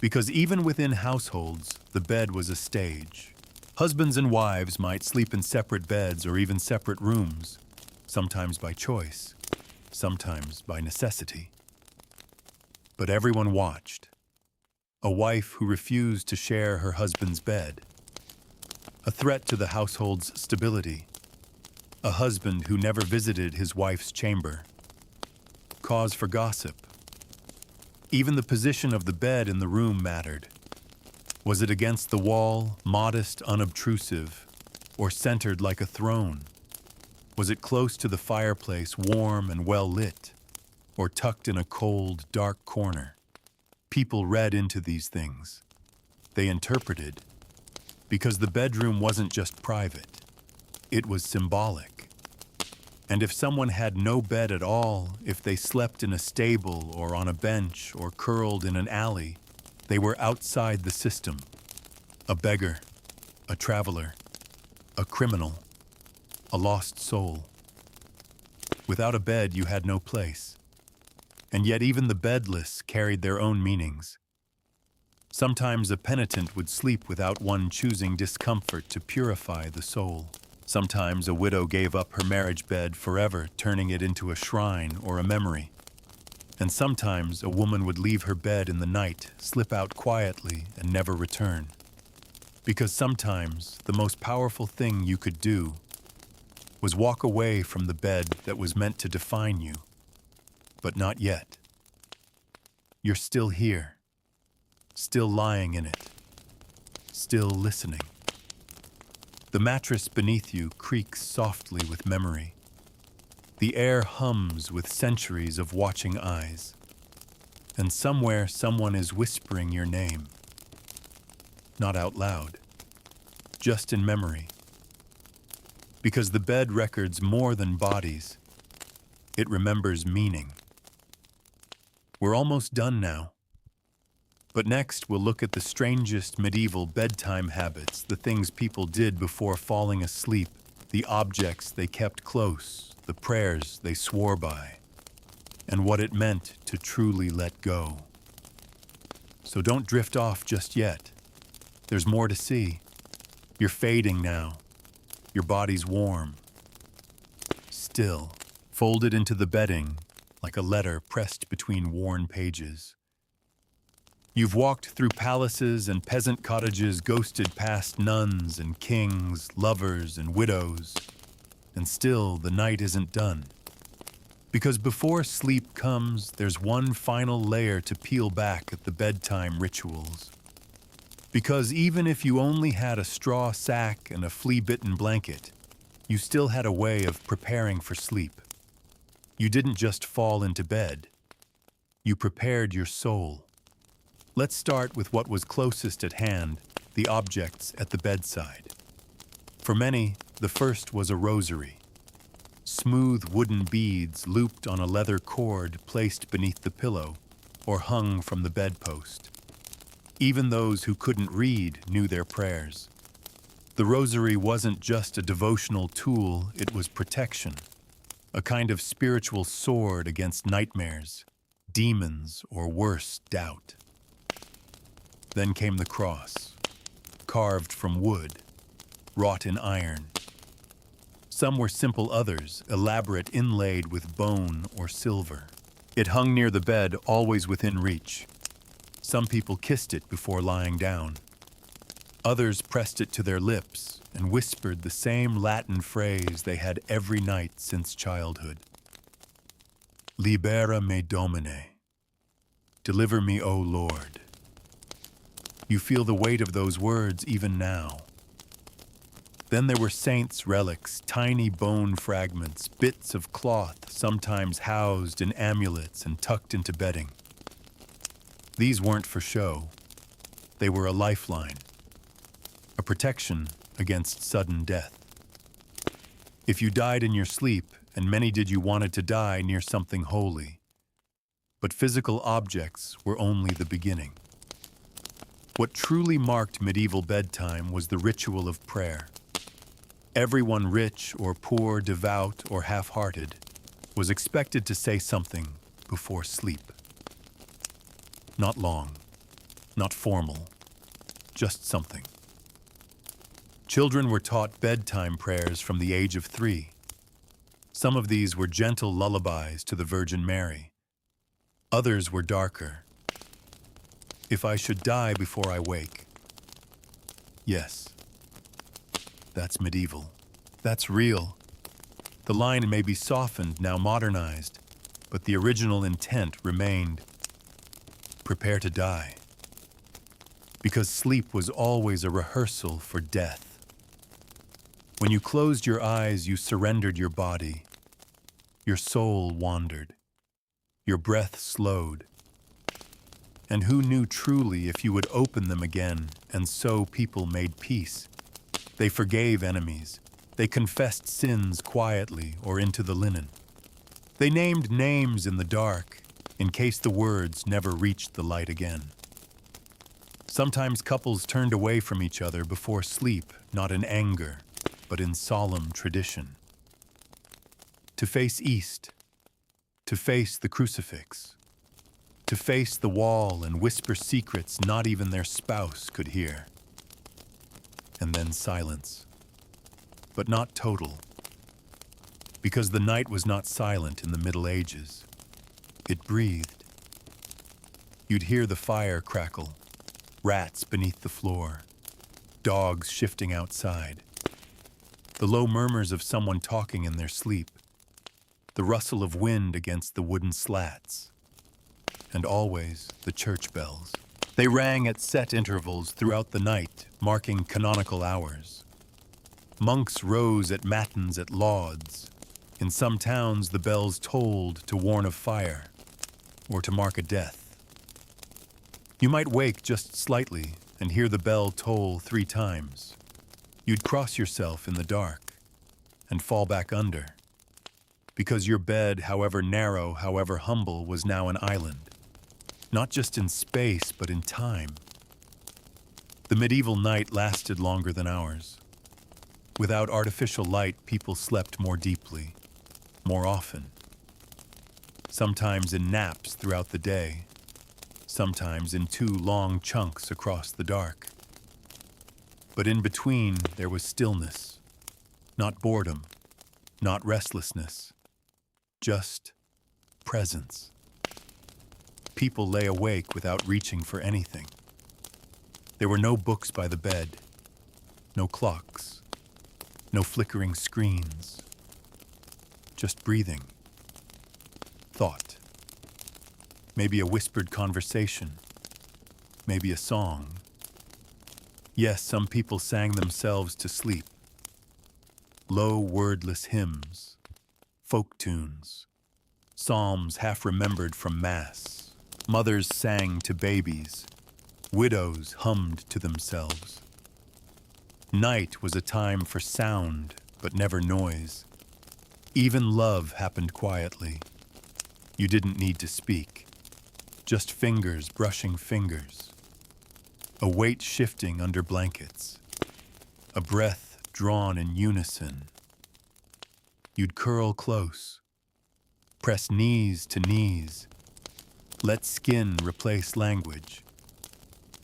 Because even within households, the bed was a stage. Husbands and wives might sleep in separate beds or even separate rooms, sometimes by choice, sometimes by necessity. But everyone watched. A wife who refused to share her husband's bed. A threat to the household's stability. A husband who never visited his wife's chamber. Cause for gossip. Even the position of the bed in the room mattered. Was it against the wall, modest, unobtrusive, or centered like a throne? Was it close to the fireplace, warm and well lit, or tucked in a cold, dark corner? People read into these things. They interpreted, because the bedroom wasn't just private, it was symbolic. And if someone had no bed at all, if they slept in a stable or on a bench or curled in an alley, they were outside the system. A beggar, a traveler, a criminal, a lost soul. Without a bed, you had no place. And yet even the bedless carried their own meanings. Sometimes a penitent would sleep without one choosing discomfort to purify the soul. Sometimes a widow gave up her marriage bed forever, turning it into a shrine or a memory. And sometimes a woman would leave her bed in the night, slip out quietly, and never return. Because sometimes the most powerful thing you could do was walk away from the bed that was meant to define you. But not yet. You're still here, still lying in it, still listening. The mattress beneath you creaks softly with memory. The air hums with centuries of watching eyes. And somewhere someone is whispering your name. Not out loud, just in memory. Because the bed records more than bodies. It remembers meaning. We're almost done now. But next, we'll look at the strangest medieval bedtime habits, the things people did before falling asleep, the objects they kept close, the prayers they swore by, and what it meant to truly let go. So don't drift off just yet. There's more to see. You're fading now. Your body's warm. Still, folded into the bedding, like a letter pressed between worn pages. You've walked through palaces and peasant cottages, ghosted past nuns and kings, lovers and widows, and still the night isn't done. Because before sleep comes, there's one final layer to peel back at the bedtime rituals. Because even if you only had a straw sack and a flea-bitten blanket, you still had a way of preparing for sleep. You didn't just fall into bed. You prepared your soul. Let's start with what was closest at hand, the objects at the bedside. For many, the first was a rosary. Smooth wooden beads looped on a leather cord placed beneath the pillow or hung from the bedpost. Even those who couldn't read knew their prayers. The rosary wasn't just a devotional tool, it was protection, a kind of spiritual sword against nightmares, demons, or worse, doubt. Then came the cross, carved from wood, wrought in iron. Some were simple, others elaborate, inlaid with bone or silver. It hung near the bed, always within reach. Some people kissed it before lying down. Others pressed it to their lips and whispered the same Latin phrase they had every night since childhood. Libera me Domine. Deliver me, O Lord. You feel the weight of those words even now. Then there were saints' relics, tiny bone fragments, bits of cloth, sometimes housed in amulets and tucked into bedding. These weren't for show. They were a lifeline, a protection against sudden death. If you died in your sleep, and many did, you wanted to die near something holy. But physical objects were only the beginning. What truly marked medieval bedtime was the ritual of prayer. Everyone, rich or poor, devout or half-hearted, was expected to say something before sleep. Not long, not formal, just something. Children were taught bedtime prayers from the age of 3. Some of these were gentle lullabies to the Virgin Mary. Others were darker. If I should die before I wake. Yes. That's medieval. That's real. The line may be softened, now modernized, but the original intent remained. Prepare to die. Because sleep was always a rehearsal for death. When you closed your eyes, you surrendered your body. Your soul wandered. Your breath slowed. And who knew truly if you would open them again, and so people made peace. They forgave enemies. They confessed sins quietly or into the linen. They named names in the dark, in case the words never reached the light again. Sometimes couples turned away from each other before sleep, not in anger, but in solemn tradition. To face east, to face the crucifix, to face the wall and whisper secrets not even their spouse could hear. And then silence, but not total, because the night was not silent in the Middle Ages. It breathed. You'd hear the fire crackle, rats beneath the floor, dogs shifting outside, the low murmurs of someone talking in their sleep, the rustle of wind against the wooden slats, and always the church bells. They rang at set intervals throughout the night, marking canonical hours. Monks rose at matins at lauds. In some towns, the bells tolled to warn of fire or to mark a death. You might wake just slightly and hear the bell toll 3 times. You'd cross yourself in the dark and fall back under, because your bed, however narrow, however humble, was now an island. Not just in space, but in time. The medieval night lasted longer than ours. Without artificial light, people slept more deeply, more often. Sometimes in naps throughout the day, sometimes in 2 long chunks across the dark. But in between, there was stillness, not boredom, not restlessness, just presence. People lay awake without reaching for anything. There were no books by the bed, no clocks, no flickering screens, just breathing, thought, maybe a whispered conversation, maybe a song. Yes, some people sang themselves to sleep. Low, wordless hymns, folk tunes, psalms half remembered from Mass. Mothers sang to babies. Widows hummed to themselves. Night was a time for sound, but never noise. Even love happened quietly. You didn't need to speak. Just fingers brushing fingers. A weight shifting under blankets. A breath drawn in unison. You'd curl close. Press knees to knees. Let skin replace language.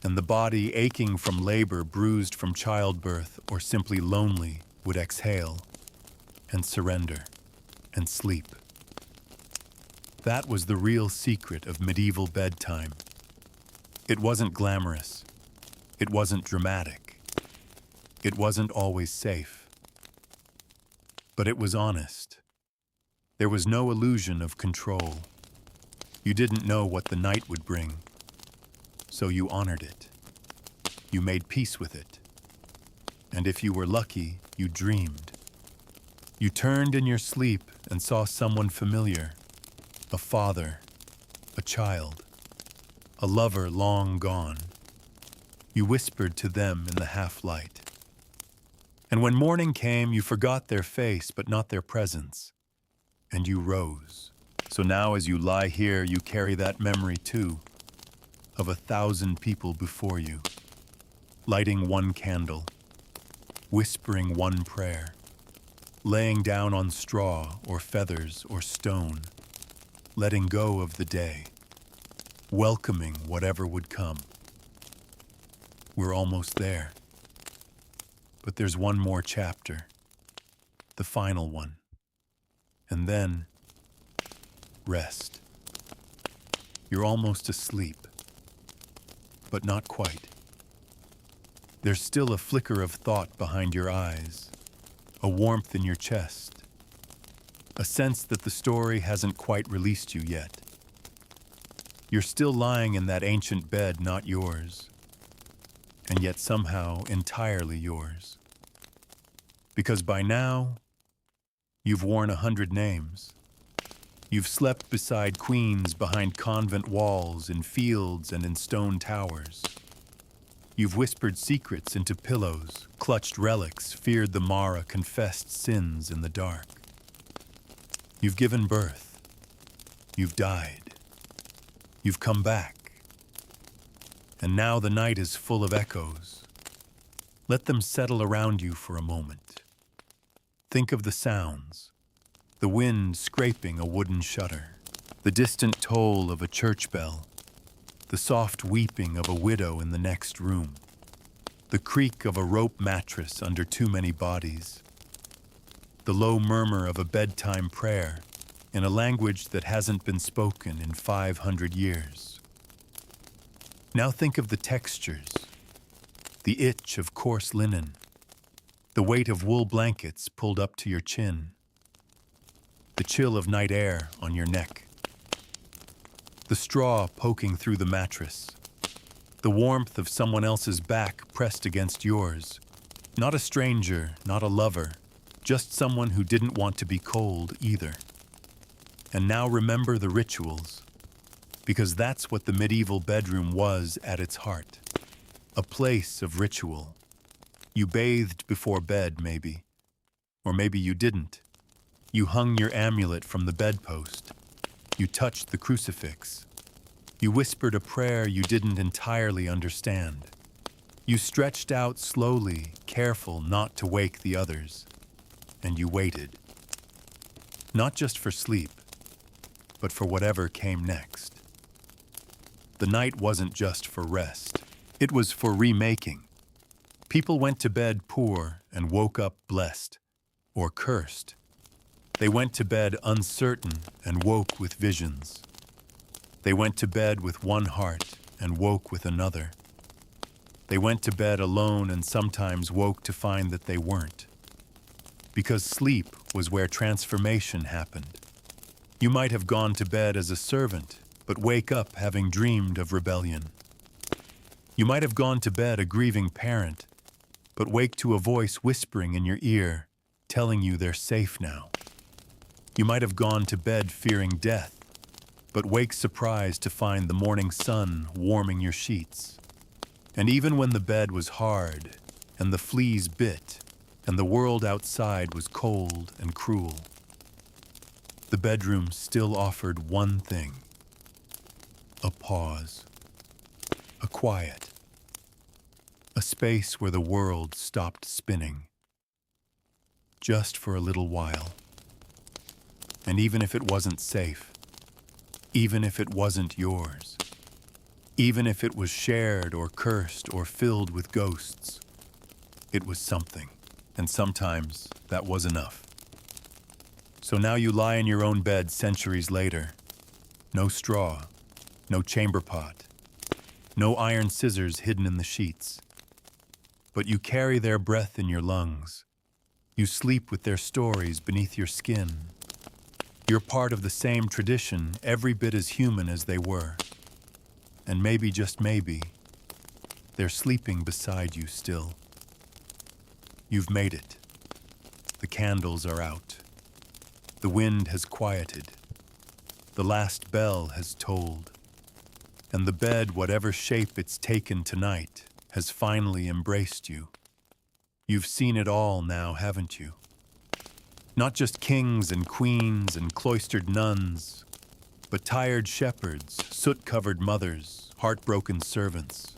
And the body, aching from labor, bruised from childbirth, or simply lonely, would exhale and surrender and sleep. That was the real secret of medieval bedtime. It wasn't glamorous. It wasn't dramatic. It wasn't always safe. But it was honest. There was no illusion of control. You didn't know what the night would bring, so you honored it. You made peace with it. And if you were lucky, you dreamed. You turned in your sleep and saw someone familiar, a father, a child, a lover long gone. You whispered to them in the half-light. And when morning came, you forgot their face but not their presence, and you rose. So now as you lie here, you carry that memory too, of 1,000 people before you, lighting one candle, whispering one prayer, laying down on straw or feathers or stone, letting go of the day, welcoming whatever would come. We're almost there. But there's one more chapter, the final one. And then, rest. You're almost asleep, but not quite. There's still a flicker of thought behind your eyes, a warmth in your chest, a sense that the story hasn't quite released you yet. You're still lying in that ancient bed, not yours, and yet somehow entirely yours. Because by now, you've worn 100 names. You've slept beside queens behind convent walls, in fields and in stone towers. You've whispered secrets into pillows, clutched relics, feared the Mara, confessed sins in the dark. You've given birth. You've died. You've come back. And now the night is full of echoes. Let them settle around you for a moment. Think of the sounds. The wind scraping a wooden shutter. The distant toll of a church bell. The soft weeping of a widow in the next room. The creak of a rope mattress under too many bodies. The low murmur of a bedtime prayer in a language that hasn't been spoken in 500 years. Now think of the textures, the itch of coarse linen, the weight of wool blankets pulled up to your chin, the chill of night air on your neck, the straw poking through the mattress, the warmth of someone else's back pressed against yours, not a stranger, not a lover, just someone who didn't want to be cold either. And now remember the rituals, because that's what the medieval bedroom was at its heart. A place of ritual. You bathed before bed, maybe. Or maybe you didn't. You hung your amulet from the bedpost. You touched the crucifix. You whispered a prayer you didn't entirely understand. You stretched out slowly, careful not to wake the others. And you waited. Not just for sleep, but for whatever came next. The night wasn't just for rest. It was for remaking. People went to bed poor and woke up blessed, or cursed. They went to bed uncertain and woke with visions. They went to bed with one heart and woke with another. They went to bed alone and sometimes woke to find that they weren't. Because sleep was where transformation happened. You might have gone to bed as a servant, but wake up having dreamed of rebellion. You might have gone to bed a grieving parent, but wake to a voice whispering in your ear, telling you they're safe now. You might have gone to bed fearing death, but wake surprised to find the morning sun warming your sheets. And even when the bed was hard, and the fleas bit, and the world outside was cold and cruel, the bedroom still offered one thing: a pause, a quiet, a space where the world stopped spinning, just for a little while. And even if it wasn't safe, even if it wasn't yours, even if it was shared or cursed or filled with ghosts, it was something, and sometimes that was enough. So now you lie in your own bed centuries later, No straw, no chamber pot, no iron scissors hidden in the sheets. But you carry their breath in your lungs. You sleep with their stories beneath your skin. You're part of the same tradition, every bit as human as they were. And maybe, just maybe, they're sleeping beside you still. You've made it. The candles are out. The wind has quieted. The last bell has tolled. And the bed, whatever shape it's taken tonight, has finally embraced you. You've seen it all now, haven't you? Not just kings and queens and cloistered nuns, but tired shepherds, soot-covered mothers, heartbroken servants,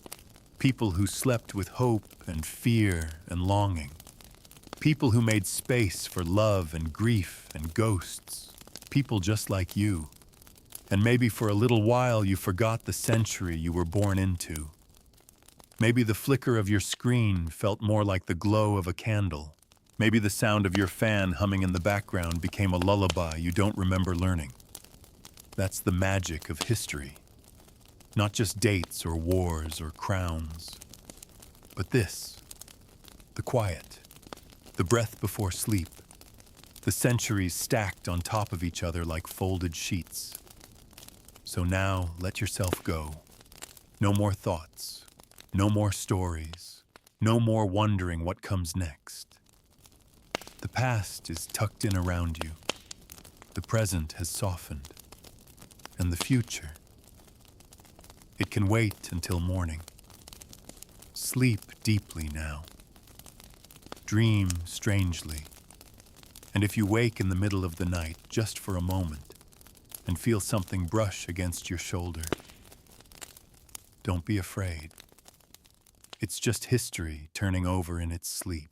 people who slept with hope and fear and longing, people who made space for love and grief and ghosts, people just like you. And maybe for a little while you forgot the century you were born into. Maybe the flicker of your screen felt more like the glow of a candle. Maybe the sound of your fan humming in the background became a lullaby you don't remember learning. That's the magic of history. Not just dates or wars or crowns, but this, the quiet, the breath before sleep, the centuries stacked on top of each other like folded sheets. So now let yourself go. No more thoughts, no more stories, no more wondering what comes next. The past is tucked in around you. The present has softened. And the future, it can wait until morning. Sleep deeply now. Dream strangely. And if you wake in the middle of the night, just for a moment, and feel something brush against your shoulder, don't be afraid. It's just history turning over in its sleep.